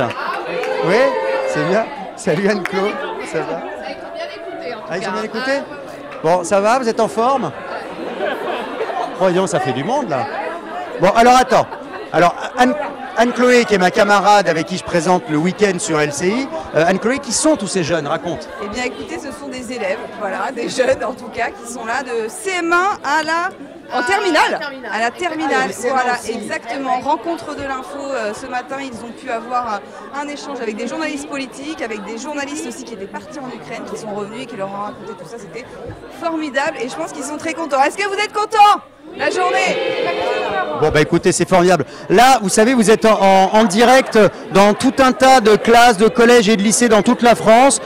Oui, c'est bien. Salut Anne-Claude, ça va? Ah, ils ont bien écouté? Bon, ça va, vous êtes en forme? Oh, disons, ça fait du monde là. Bon, alors attends. Alors, Anne-Chloé, qui est ma camarade avec qui je présente le week-end sur LCI. Anne-Chloé, qui sont tous ces jeunes? Raconte. Eh bien, écoutez, ce sont des élèves, voilà, des jeunes en tout cas, qui sont là de CM1 en terminale. À la terminale, voilà, exactement. Rencontre de l'info. Ce matin, ils ont pu avoir un échange avec des journalistes politiques, avec des journalistes aussi qui étaient partis en Ukraine, qui sont revenus et qui leur ont raconté tout ça. C'était formidable et je pense qu'ils sont très contents. Est-ce que vous êtes contents? La journée. Bon bah écoutez, c'est formidable. Là, vous savez, vous êtes en direct dans tout un tas de classes, de collèges et de lycées dans toute la France.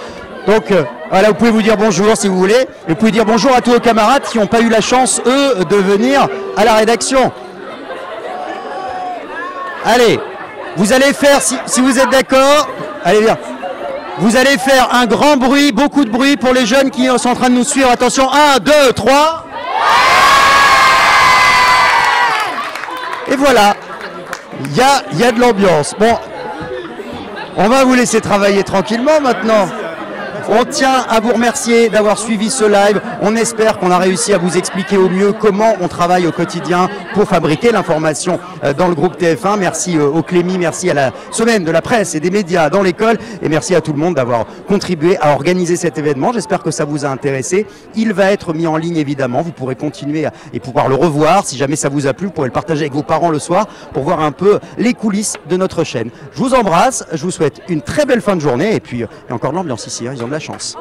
Donc voilà, vous pouvez vous dire bonjour si vous voulez. Et vous pouvez dire bonjour à tous vos camarades qui n'ont pas eu la chance, eux, de venir à la rédaction. Allez, Vous allez faire, si vous êtes d'accord, allez bien. Vous allez faire un grand bruit, beaucoup de bruit pour les jeunes qui sont en train de nous suivre. Attention, 1, 2, 3. Et voilà, il y a de l'ambiance. Bon, on va vous laisser travailler tranquillement maintenant. On tient à vous remercier d'avoir suivi ce live. On espère qu'on a réussi à vous expliquer au mieux comment on travaille au quotidien pour fabriquer l'information dans le groupe TF1. Merci au Clémy, merci à la semaine de la presse et des médias dans l'école. Et merci à tout le monde d'avoir contribué à organiser cet événement. J'espère que ça vous a intéressé. Il va être mis en ligne évidemment. Vous pourrez continuer et pouvoir le revoir. Si jamais ça vous a plu, vous pourrez le partager avec vos parents le soir pour voir un peu les coulisses de notre chaîne. Je vous embrasse. Je vous souhaite une très belle fin de journée. Et puis, il y a encore de l'ambiance ici. Ils ont de la chance.